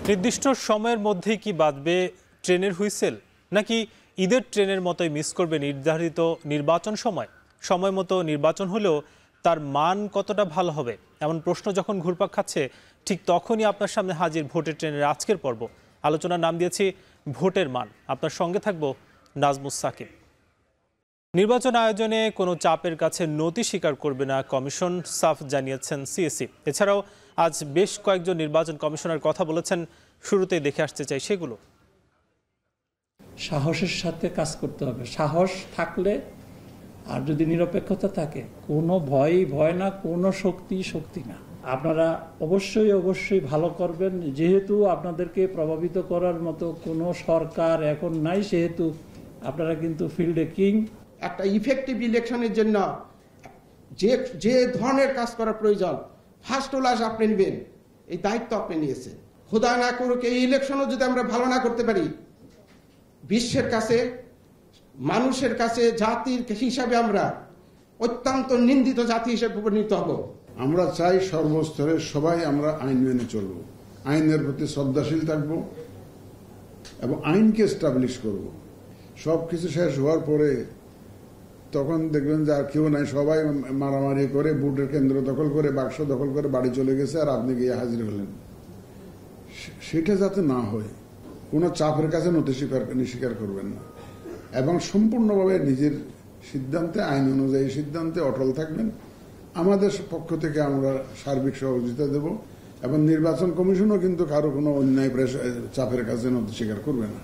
নির্দিষ্ট সময়ের মধ্যেই কি বাজবে ট্রেনের হুইসেল, নাকি ঈদের ট্রেনের মতোই মিস করবে নির্ধারিত নির্বাচন সময় মতো নির্বাচন হলেও তার মান কতটা ভালো হবে এমন প্রশ্ন যখন ঘুরপাক খাচ্ছে, ঠিক তখনই আপনার সামনে হাজির ভোটের ট্রেনের আজকের পর্ব। আলোচনার নাম দিয়েছি ভোটের মান। আপনার সঙ্গে থাকবো নাজমুস সাকিব। নির্বাচন আয়োজনে কোনো চাপের কাছে নতি স্বীকার করবে না কমিশন, সাফ জানিয়েছেন সিএসি। এছাড়াও আজ বেশ কয়েকজন নির্বাচন কমিশনার কথা বলেছেন। শুরুতেই দেখে আসতে চাই সেগুলো। সাহসের সাথে কাজ করতে হবে। সাহস থাকলে আর যদি নিরপেক্ষতা থাকে, কোনো ভয় না, কোনো শক্তি না। আপনারা অবশ্যই ভালো করবেন। যেহেতু আপনাদেরকে প্রভাবিত করার মতো কোনো সরকার এখন নাই, সেহেতু আপনারা কিন্তু ফিল্ডে কিং। একটা ইফেক্টিভ ইলেকশনের জন্য যে ধরনের কাজ করা প্রয়োজন, ফার্স্ট ক্লাস আপনি নেবেন, এই দায়িত্ব আপনি নিয়েছেন। খোদা না করুক এই ইলেকশনও যদি আমরা ভালো না করতে পারি, বিশ্বের কাছে, মানুষের কাছে জাতির হিসাবে আমরা অত্যন্ত নিন্দিত জাতি হিসেবে পরিণত হব। আমরা চাই সর্বস্তরের সবাই আমরা আইন মেনে চলব, আইনের প্রতি শ্রদ্ধাশীল থাকব এবং আইনকে এস্টাবলিশ করব। সবকিছু শেষ হওয়ার পরে তখন দেখবেন যে আর কেউ নাই, সবাই মারামারি করে ভোটের কেন্দ্র দখল করে, বাক্স দখল করে বাড়ি চলে গেছে, আর আপনি গিয়ে হাজির হলেন। সেটা যাতে না হয়, কোনো চাপের কাছে নতি স্বীকার করবেন না এবং সম্পূর্ণভাবে নিজের সিদ্ধান্তে, আইন অনুযায়ী সিদ্ধান্তে অটল থাকবেন। আমাদের পক্ষ থেকে আমরা সার্বিক সহযোগিতা দেব এবং নির্বাচন কমিশনও কিন্তু কারো কোনো অন্যায় চাপের কাছে নতি স্বীকার করবে না।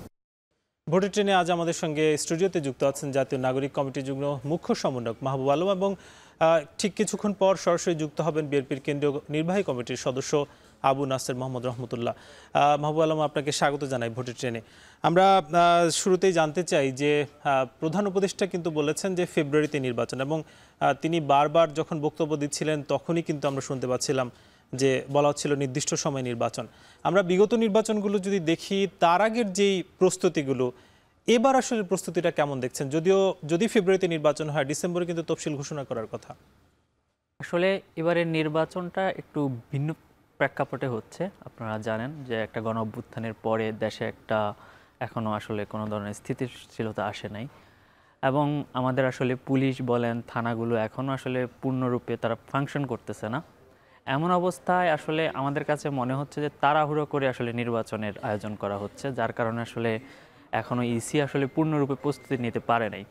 ভোটের ট্রেনে আজ আমাদের সঙ্গে স্টুডিওতে যুক্ত আছেন জাতীয় নাগরিক কমিটির যুগ্ম মুখ্য সমন্বয়ক মাহবুব আলম, এবং ঠিক কিছুক্ষণ পর সরাসরি যুক্ত হবেন বিএনপির কেন্দ্রীয় নির্বাহী কমিটির সদস্য আবু নাসের মোহাম্মদ রহমতুল্লাহ। মাহবুব আলম, আপনাকে স্বাগত জানাই ভোটের ট্রেনে। আমরা শুরুতেই জানতে চাই যে প্রধান উপদেষ্টা কিন্তু বলেছেন যে ফেব্রুয়ারিতে নির্বাচন, এবং তিনি বারবার যখন বক্তব্য দিচ্ছিলেন তখনই কিন্তু আমরা শুনতে পাচ্ছিলাম যে বলা হচ্ছিল নির্দিষ্ট সময় নির্বাচন। আমরা বিগত নির্বাচনগুলো যদি দেখি, তার আগের যেই প্রস্তুতিগুলো, এবার আসলে প্রস্তুতিটা কেমন দেখছেন? যদি ফেব্রুয়ারিতে নির্বাচন হয়, ডিসেম্বরে কিন্তু তফসিল ঘোষণা করার কথা। আসলে এবারের নির্বাচনটা একটু ভিন্ন প্রেক্ষাপটে হচ্ছে। আপনারা জানেন যে একটা গণ অভ্যুত্থানের পরে দেশে এখনও আসলে কোনো ধরনের স্থিতিশীলতা আসে নাই, এবং আমাদের আসলে পুলিশ বলেন, থানাগুলো এখনও আসলে পূর্ণরূপে তারা ফাংশন করতেছে না। এমন অবস্থায় আসলে আমাদের কাছে মনে হচ্ছে যে তাড়াহুড়ো করে আসলে নির্বাচনের আয়োজন করা হচ্ছে, যার কারণে আসলে এখনও ইসি আসলে পূর্ণরূপে প্রস্তুতি নিতে পারে নাই।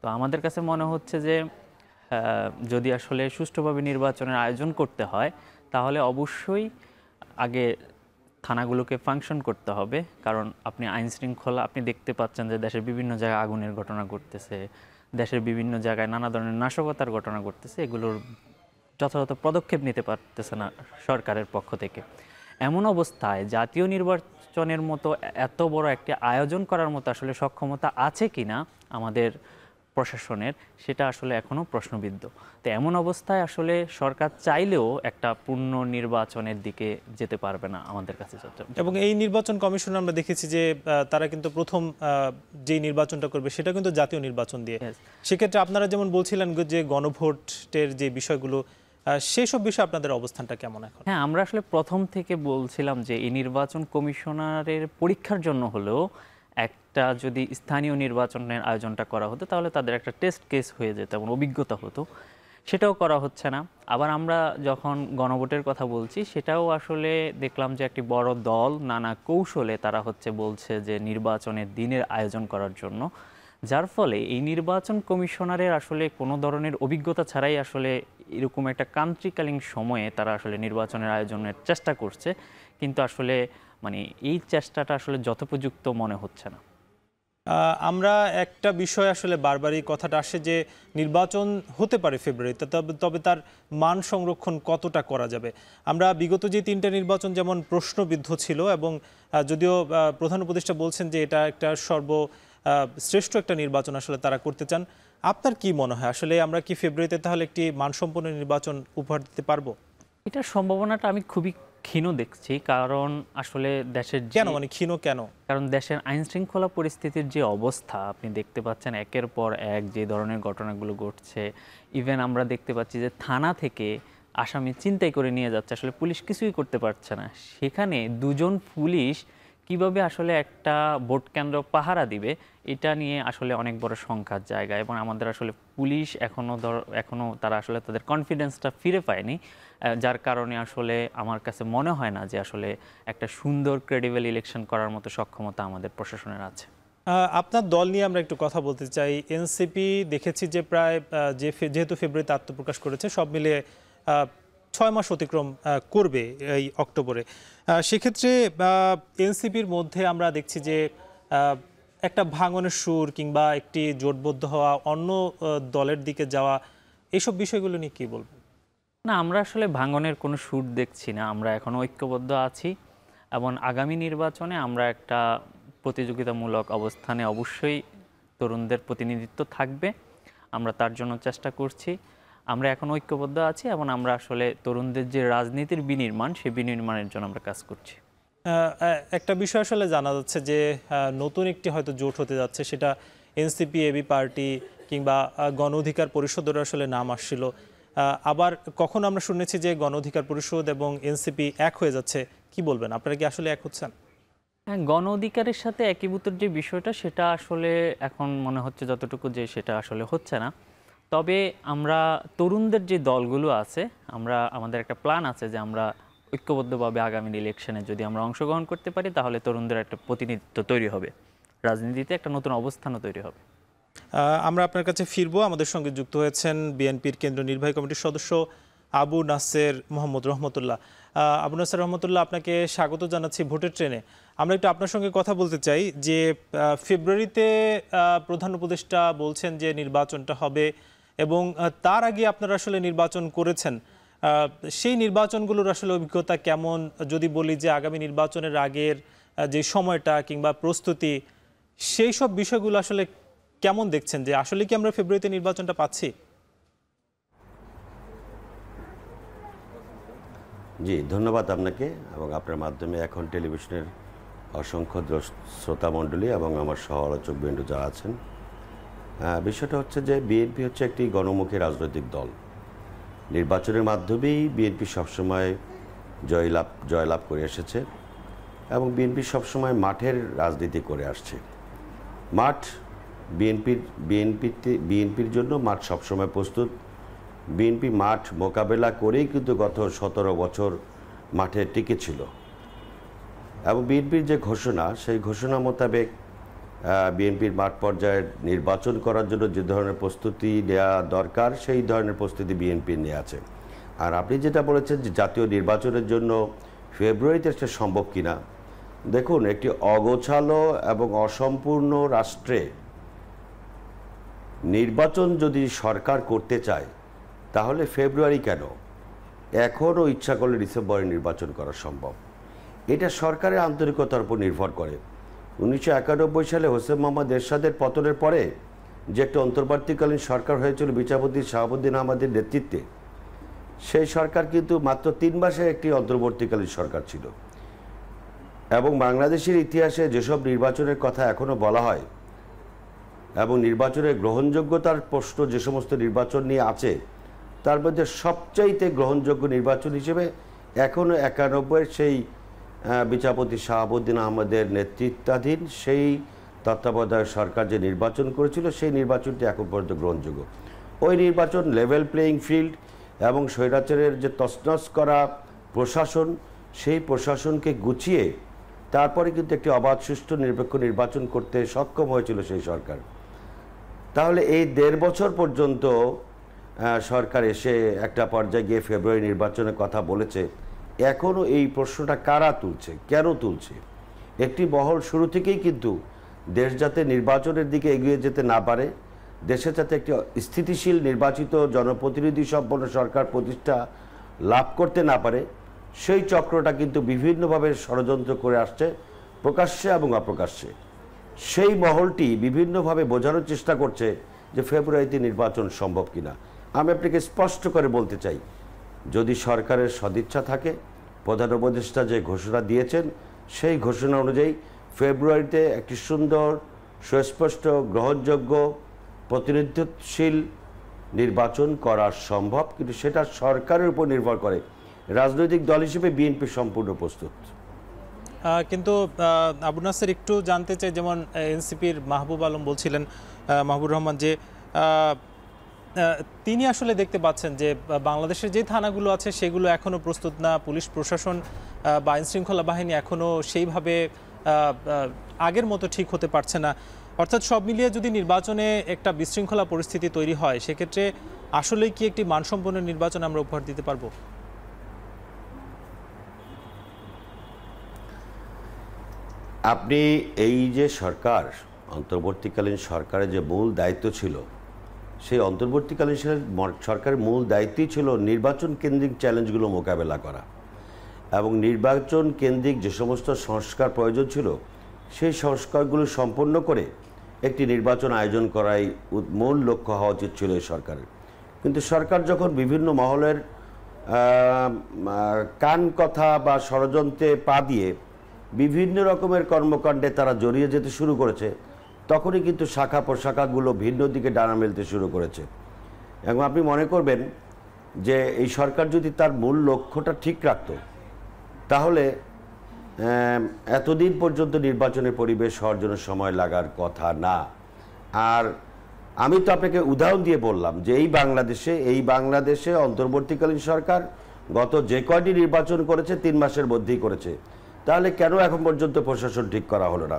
তো আমাদের কাছে মনে হচ্ছে যে যদি আসলে সুষ্ঠুভাবে নির্বাচনের আয়োজন করতে হয়, তাহলে অবশ্যই আগে থানাগুলোকে ফাংশন করতে হবে। কারণ আপনি আইন শৃঙ্খলা, আপনি দেখতে পাচ্ছেন যে দেশের বিভিন্ন জায়গায় আগুনের ঘটনা ঘটতেছে, দেশের বিভিন্ন জায়গায় নানা ধরনের নাশকতার ঘটনা ঘটতেছে। এগুলোর যথাযথ পদক্ষেপ নিতে পারতেছে না সরকারের পক্ষ থেকে। এমন অবস্থায় জাতীয় নির্বাচনের মতো এত বড় একটি আয়োজন করার মতো আসলে সক্ষমতা আছে কিনা আমাদের প্রশাসনের, সেটা আসলে এখনও প্রশ্নবিদ্ধ। তো এমন অবস্থায় আসলে সরকার চাইলেও একটা পূর্ণ নির্বাচনের দিকে যেতে পারবে না আমাদের কাছে। এবং এই নির্বাচন কমিশন আমরা দেখেছি যে তারা কিন্তু প্রথম যে নির্বাচনটা করবে সেটা কিন্তু জাতীয় নির্বাচন দিয়ে। সেক্ষেত্রে আপনারা যেমন বলছিলেন যে গণভোটের যে বিষয়গুলো, সেসব বিষয়ে আপনাদের অবস্থানটা কেমন এখন? হ্যাঁ, আমরা আসলে প্রথম থেকে বলছিলাম যে এই নির্বাচন কমিশনারের পরীক্ষার জন্য হলেও একটা যদি স্থানীয় নির্বাচনের আয়োজনটা করা হতো, তাহলে তাদের একটা টেস্ট কেস হয়ে যেত এবং অভিজ্ঞতা হতো। সেটাও করা হচ্ছে না। আবার আমরা যখন গণভোটের কথা বলছি, সেটাও আসলে দেখলাম যে একটি বড় দল নানা কৌশলে তারা বলছে যে নির্বাচনের দিনের আয়োজন করার জন্য, যার ফলে এই নির্বাচন কমিশনারের আসলে কোনো ধরনের অভিজ্ঞতা ছাড়াই আসলে এরকম একটা ক্রান্তিকালীন সময়ে তারা আসলে নির্বাচনের আয়োজনের চেষ্টা করছে, কিন্তু আসলে এই চেষ্টাটা আসলে যথোপযুক্ত মনে হচ্ছে না। আমরা একটা বিষয় আসলে বারবারই কথাটা আসে যে নির্বাচন হতে পারে ফেব্রুয়ারিতে, তবে তার মান সংরক্ষণ কতটা করা যাবে। আমরা বিগত যে 3টা নির্বাচন যেমন প্রশ্নবিদ্ধ ছিল, এবং যদিও প্রধান উপদেষ্টা বলছেন যে এটা একটা শ্রেষ্ঠ একটা নির্বাচন আসলে তারা করতে চান, আপনার কি মনে হয় আসলে আমরা কি ফেব্রুয়ারিতে তাহলে একটি মানসম্পন্ন নির্বাচন উপহার দিতে পারবো? এটার সম্ভাবনাটা আমি খুবই ক্ষীণ দেখছি। কারণ আসলে দেশের ক্ষীণ কেন? কারণ দেশের আইন শৃঙ্খলা পরিস্থিতির যে অবস্থা আপনি দেখতে পাচ্ছেন, একের পর এক যে ধরনের ঘটনাগুলো ঘটছে। ইভেন আমরা দেখতে পাচ্ছি যে থানা থেকে আসামি চিন্তাই করে নিয়ে যাচ্ছে, আসলে পুলিশ কিছুই করতে পারছে না। সেখানে দুজন পুলিশ কিভাবে আসলে একটা ভোট কেন্দ্র পাহারা দিবে, এটা নিয়ে আসলে অনেক বড় শঙ্কার জায়গা। এবং আমাদের আসলে পুলিশ এখনো তারা আসলে তাদের কনফিডেন্সটা ফিরে পায়নি, যার কারণে আসলে আমার কাছে মনে হয় না যে আসলে একটা সুন্দর ক্রেডিবল ইলেকশন করার মতো সক্ষমতা আমাদের প্রশাসনের আছে। আপনার দল নিয়ে আমরা একটু কথা বলতে চাই। এনসিপি দেখেছি যে প্রায় যেহেতু ফেব্রুয়ারিতে আত্মপ্রকাশ করেছে, সব মিলিয়ে 6 মাস অতিক্রম করবে এই অক্টোবরে। সেক্ষেত্রে এনসিপির মধ্যে আমরা দেখছি যে একটা ভাঙনের সুর কিংবা একটি জোটবদ্ধ হওয়া, অন্য দলের দিকে যাওয়া, এইসব বিষয়গুলো নিয়ে কী বলবেন? না, আমরা আসলে ভাঙনের কোনো সুর দেখছি না। আমরা এখন ঐক্যবদ্ধ আছি এবং আগামী নির্বাচনে আমরা একটা প্রতিযোগিতামূলক অবস্থানে অবশ্যই তরুণদের প্রতিনিধিত্ব থাকবে। আমরা তার জন্য চেষ্টা করছি। আমরা এখন ঐক্যবদ্ধ আছি এবং আমরা আসলে তরুণদের যে রাজনীতির বিনির্মাণ, সেই বিনির্মাণের জন্য আমরা কাজ করছি। একটা বিষয় আসলে জানা যাচ্ছে যে নতুন একটি হয়তো জোট হতে যাচ্ছে, সেটা এনসিপি, এবি পার্টি কিংবা গণ অধিকার পরিষদের আসলে নাম আসছিল। আবার কখন আমরা শুনেছি যে গণ অধিকার পরিষদ এবং এনসিপি এক হয়ে যাচ্ছে। কি বলবেন, আপনারা কি আসলে এক হচ্ছেন? হ্যাঁ, গণ অধিকারের সাথে একীভূতের যে বিষয়টা, সেটা আসলে এখন মনে হচ্ছে যতটুকু যে সেটা আসলে হচ্ছে না। তবে আমরা তরুণদের যে দলগুলো আছে, আমাদের একটা প্ল্যান আছে যে আমরা ঐক্যবদ্ধভাবে আগামী ইলেকশনে যদি আমরা অংশগ্রহণ করতে পারি, তাহলে তরুণদের একটা প্রতিনিধিত্ব তৈরি হবে, রাজনীতিতে একটা নতুন অবস্থানও তৈরি হবে। আমরা আপনার কাছে ফিরবো। আমাদের সঙ্গে যুক্ত হয়েছেন বিএনপির কেন্দ্রীয় নির্বাহী কমিটির সদস্য আবু নাসের মোহাম্মদ রহমতুল্লাহ। আবু নাসের রহমতুল্লাহ, আপনাকে স্বাগত জানাচ্ছি ভোটের ট্রেনে। আমরা একটু আপনার সঙ্গে কথা বলতে চাই যে ফেব্রুয়ারিতে প্রধান উপদেষ্টা বলছেন যে নির্বাচনটা হবে এবং তার আগে আপনারা আসলে নির্বাচন করেছেন। সেই নির্বাচনগুলোর আসলে অভিজ্ঞতা কেমন? যদি বলি যে আগামী নির্বাচনের আগের যে সময়টা কিংবা প্রস্তুতি, সেই সব বিষয়গুলো আসলে কেমন দেখছেন, যে আসলে কি আমরা ফেব্রুয়ারিতে নির্বাচনটা পাচ্ছি? জি, ধন্যবাদ আপনাকে এবং আপনার মাধ্যমে এখন টেলিভিশনের অসংখ্য শ্রোতামণ্ডলী এবং আমার সহ আলোচক বৃন্দ যারা আছেন। বিষয়টা হচ্ছে যে বিএনপি হচ্ছে একটি গণমুখী রাজনৈতিক দল। নির্বাচনের মাধ্যমেই বিএনপি সবসময় জয়লাভ করে এসেছে এবং বিএনপি সবসময় মাঠের রাজনীতি করে আসছে। মাঠ বিএনপির জন্য মাঠ সবসময় প্রস্তুত। বিএনপি মাঠ মোকাবেলা করেই কিন্তু গত 17 বছর মাঠে টিকে ছিল এবং বিএনপির যে ঘোষণা, সেই ঘোষণা মোতাবেক বিএনপির মাঠ পর্যায়ের নির্বাচন করার জন্য যে ধরনের প্রস্তুতি নেওয়া দরকার, সেই ধরনের প্রস্তুতি বিএনপি নিয়ে আছে। আর আপনি যেটা বলেছেন যে জাতীয় নির্বাচনের জন্য ফেব্রুয়ারিতে সেটা সম্ভব কিনা, দেখুন, একটি অগোছালো এবং অসম্পূর্ণ রাষ্ট্রে নির্বাচন যদি সরকার করতে চায়, তাহলে ফেব্রুয়ারি কেন? এখনও ইচ্ছা করলে ডিসেম্বরে নির্বাচন করা সম্ভব। এটা সরকারের আন্তরিকতার উপর নির্ভর করে। 1991 সালে হোসেন মোহাম্মদ এরশাদের পতনের পরে যে একটা অন্তর্বর্তীকালীন সরকার হয়েছিল বিচারপতি শাহাবুদ্দিন আহমদের নেতৃত্বে, সেই সরকার কিন্তু মাত্র 3 মাসের একটি অন্তর্বর্তীকালীন সরকার ছিল এবং বাংলাদেশের ইতিহাসে যেসব নির্বাচনের কথা এখনও বলা হয় এবং নির্বাচনের গ্রহণযোগ্যতার প্রশ্ন যে সমস্ত নির্বাচন নিয়ে আছে, তার মধ্যে সবচাইতে গ্রহণযোগ্য নির্বাচন হিসেবে এখনও 91 সেই বিচারপতি শাহাবুদ্দিন আহমদের নেতৃত্বাধীন সেই তত্ত্বাবধায়ক সরকার যে নির্বাচন করেছিল, সেই নির্বাচনটি এখন পর্যন্ত গ্রহণযোগ্য। ওই নির্বাচন লেভেল প্লেয়িং ফিল্ড এবং স্বৈরাচারের যে তছনছ করা প্রশাসন, সেই প্রশাসনকে গুছিয়ে তারপরে কিন্তু একটি অবাধ, সুষ্ঠু, নিরপেক্ষ নির্বাচন করতে সক্ষম হয়েছিল সেই সরকার। তাহলে এই 1.5 বছর পর্যন্ত সরকার এসে একটা পর্যায়ে গিয়ে ফেব্রুয়ারি নির্বাচনের কথা বলেছে। এখনও এই প্রশ্নটা কারা তুলছে, কেন তুলছে? একটি মহল শুরু থেকেই কিন্তু দেশ যাতে নির্বাচনের দিকে এগিয়ে যেতে না পারে, দেশে যাতে একটি স্থিতিশীল নির্বাচিত জনপ্রতিনিধি সম্পন্ন সরকার প্রতিষ্ঠা লাভ করতে না পারে, সেই চক্রটা কিন্তু বিভিন্নভাবে ষড়যন্ত্র করে আসছে, প্রকাশ্যে এবং অপ্রকাশ্যে। সেই মহলটি বিভিন্নভাবে বোঝানোর চেষ্টা করছে যে ফেব্রুয়ারিতে নির্বাচন সম্ভব কিনা। আমি আপনাকে স্পষ্ট করে বলতে চাই, যদি সরকারের সদিচ্ছা থাকে, প্রধান উপদেষ্টা যে ঘোষণা দিয়েছেন, সেই ঘোষণা অনুযায়ী ফেব্রুয়ারিতে একটি সুন্দর, সুস্পষ্ট, গ্রহণযোগ্য, প্রতিনিধিত্বশীল নির্বাচন করা সম্ভব, কিন্তু সেটা সরকারের উপর নির্ভর করে। রাজনৈতিক দল হিসেবে বিএনপি সম্পূর্ণ প্রস্তুত। কিন্তু আবু নাসের একটু জানতে চাই, যেমন এনসিপির মাহবুব আলম বলছিলেন, মাহবুবুর রহমান, যে তিনি আসলে দেখতে পাচ্ছেন যে বাংলাদেশের যে থানাগুলো আছে সেগুলো এখনও প্রস্তুত না, পুলিশ প্রশাসন বা আইনশৃঙ্খলা বাহিনী এখনও সেইভাবে আগের মতো ঠিক হতে পারছে না। অর্থাৎ সব মিলিয়ে যদি নির্বাচনে একটা বিশৃঙ্খলা পরিস্থিতি তৈরি হয়, সেক্ষেত্রে আসলেই কি একটি মানসম্পন্ন নির্বাচন আমরা উপহার দিতে পারবো? আপনি এই যে সরকার, অন্তর্বর্তীকালীন সরকারের যে মূল দায়িত্ব ছিল, সেই অন্তর্বর্তীকালীন সরকারের মূল দায়িত্বই ছিল নির্বাচন কেন্দ্রিক চ্যালেঞ্জগুলো মোকাবেলা করা, এবং নির্বাচন কেন্দ্রিক যে সমস্ত সংস্কার প্রয়োজন ছিল সেই সংস্কারগুলো সম্পন্ন করে একটি নির্বাচন আয়োজন করাই মূল লক্ষ্য হওয়া উচিত ছিল এই সরকারের। কিন্তু সরকার যখন বিভিন্ন মহলের কান কথা বা ষড়যন্ত্রে পা দিয়ে বিভিন্ন রকমের কর্মকাণ্ডে তারা জড়িয়ে যেতে শুরু করেছে, তখনই কিন্তু শাখা প্রশাখাগুলো ভিন্ন দিকে ডানা মেলতে শুরু করেছে। এবং আপনি মনে করবেন যে এই সরকার যদি তার মূল লক্ষ্যটা ঠিক রাখত, তাহলে এতদিন পর্যন্ত নির্বাচনের পরিবেশ হওয়ার জন্য সময় লাগার কথা না। আর আমি তো আপনাকে উদাহরণ দিয়ে বললাম যে এই বাংলাদেশে অন্তর্বর্তীকালীন সরকার গত যে কয়টি নির্বাচন করেছে 3 মাসের মধ্যেই করেছে। তাহলে কেন এখন পর্যন্ত প্রশাসন ঠিক করা হলো না?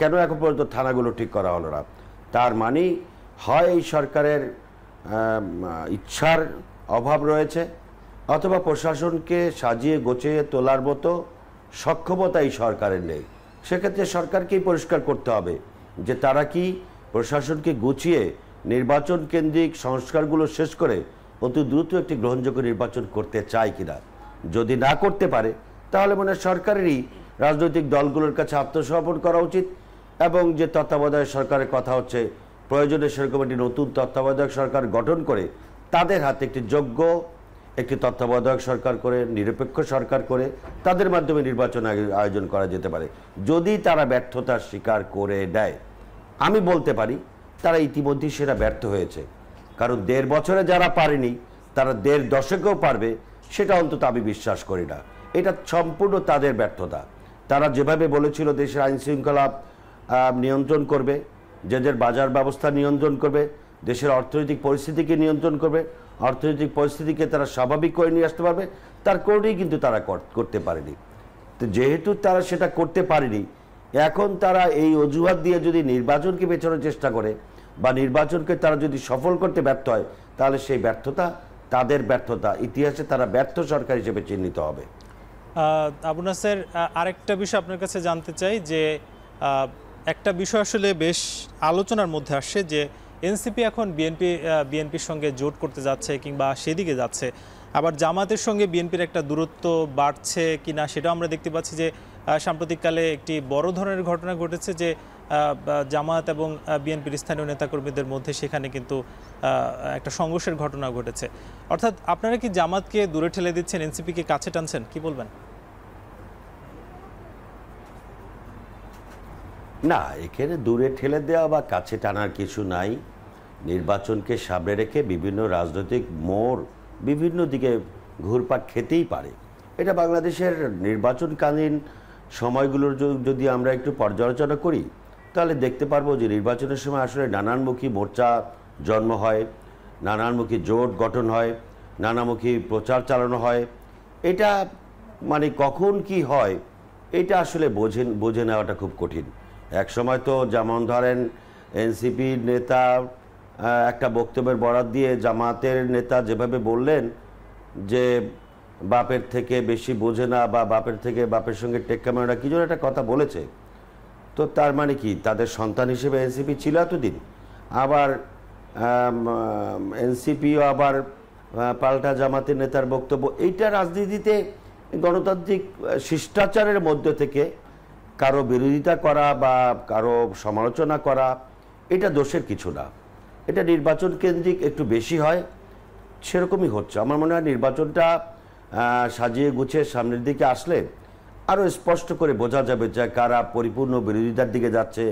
কেন এখন পর্যন্ত থানাগুলো ঠিক করা হলো না? তার মানে হয় এই সরকারের ইচ্ছার অভাব রয়েছে, অথবা প্রশাসনকে সাজিয়ে গোছিয়ে তোলার মতো সক্ষমতা এই সরকারের নেই। সেক্ষেত্রে সরকারকেই পরিষ্কার করতে হবে যে তারা কি প্রশাসনকে গুছিয়ে নির্বাচন কেন্দ্রিক সংস্কারগুলো শেষ করে অতি দ্রুত একটি গ্রহণযোগ্য নির্বাচন করতে চায় কিনা। যদি না করতে পারে, তাহলে মনে হয় সরকারেরই রাজনৈতিক দলগুলোর কাছে আত্মসমর্পণ করা উচিত, এবং যে তত্ত্বাবধায়ক সরকারের কথা হচ্ছে, প্রয়োজনে সেরকম একটি নতুন তত্ত্বাবধায়ক সরকার গঠন করে তাদের হাতে একটি যোগ্য একটি তত্ত্বাবধায়ক সরকার করে, নিরপেক্ষ সরকার করে তাদের মাধ্যমে নির্বাচন আয়োজন করা যেতে পারে। যদি তারা ব্যর্থতার স্বীকার করে দেয়, আমি বলতে পারি তারা ইতিমধ্যেই সেটা ব্যর্থ হয়েছে। কারণ 1.5 বছরে যারা পারেনি, তারা 1.5 দশকেও পারবে সেটা অন্তত আমি বিশ্বাস করি না। এটা সম্পূর্ণ তাদের ব্যর্থতা। তারা যেভাবে বলেছিল দেশের আইন শৃঙ্খলা নিয়ন্ত্রণ করবে, যাদের বাজার ব্যবস্থা নিয়ন্ত্রণ করবে, দেশের অর্থনৈতিক পরিস্থিতিকে নিয়ন্ত্রণ করবে, অর্থনৈতিক পরিস্থিতিকে তারা স্বাভাবিক করে নিয়ে আসতে পারবে, তার কোনোটাই কিন্তু তারা করতে পারেনি। তো যেহেতু তারা সেটা করতে পারেনি, এখন তারা এই অজুহাত দিয়ে যদি নির্বাচনকে পেছানোর চেষ্টা করে বা নির্বাচনকে তারা যদি সফল করতে ব্যর্থ হয়, তাহলে সেই ব্যর্থতা তাদের ব্যর্থতা, ইতিহাসে তারা ব্যর্থ সরকার হিসেবে চিহ্নিত হবে। আবু নাসের, আরেকটা বিষয় আপনার কাছে জানতে চাই যে একটা বিষয় আসলে বেশ আলোচনার মধ্যে আসছে যে এনসিপি এখন বিএনপির সঙ্গে জোট করতে যাচ্ছে কিংবা সেদিকে যাচ্ছে, আবার জামাতের সঙ্গে বিএনপির একটা দূরত্ব বাড়ছে কিনা সেটাও আমরা দেখতে পাচ্ছি। যে সাম্প্রতিককালে একটি বড় ধরনের ঘটনা ঘটেছে যে জামাত এবং বিএনপির স্থানীয় নেতাকর্মীদের মধ্যে সেখানে কিন্তু একটা সংঘর্ষের ঘটনা ঘটেছে। অর্থাৎ আপনারা কি জামাতকে দূরে ঠেলে দিচ্ছেন, এনসিপিকে কাছে টানছেন, কি বলবেন? না, এখানে দূরে ঠেলে দেওয়া বা কাছে টানার কিছু নাই। নির্বাচনকে সামনে রেখে বিভিন্ন রাজনৈতিক মোড় বিভিন্ন দিকে ঘুরপাক খেতেই পারে। এটা বাংলাদেশের নির্বাচনকালীন সময়গুলোর যদি আমরা একটু পর্যালোচনা করি, তাহলে দেখতে পারবো যে নির্বাচনের সময় আসলে নানানমুখী মোর্চা জন্ম হয়, নানানমুখী জোট গঠন হয়, নানামুখী প্রচার চালানো হয়। এটা মানে কখন কি হয় এটা আসলে বোঝে নেওয়াটা খুব কঠিন। এক সময় তো যেমন ধরেন এনসিপির নেতা একটা বক্তব্যের বরাত দিয়ে জামাতের নেতা যেভাবে বললেন যে বাপের থেকে বেশি বোঝে না বা বাপের সঙ্গে টেক্কা মারে না, কি যেন একটা কথা বলেছে। তো তার মানে কি তাদের সন্তান হিসেবে এনসিপি ছিল এতদিন? আবার এনসিপিও আবার পাল্টা জামাতের নেতার বক্তব্য। এইটা রাজনীতিতে গণতান্ত্রিক শিষ্টাচারের মধ্য থেকে কারো বিরোধিতা করা বা কারো সমালোচনা করা এটা দোষের কিছু না। এটা নির্বাচন কেন্দ্রিক একটু বেশি হয়, সেরকমই হচ্ছে। আমার মনে হয় নির্বাচনটা সাজিয়ে গুছিয়ে সামনের দিকে আসলে আরও স্পষ্ট করে বোঝা যাবে যে কারা পরিপূর্ণ বিরোধিতার দিকে যাচ্ছে,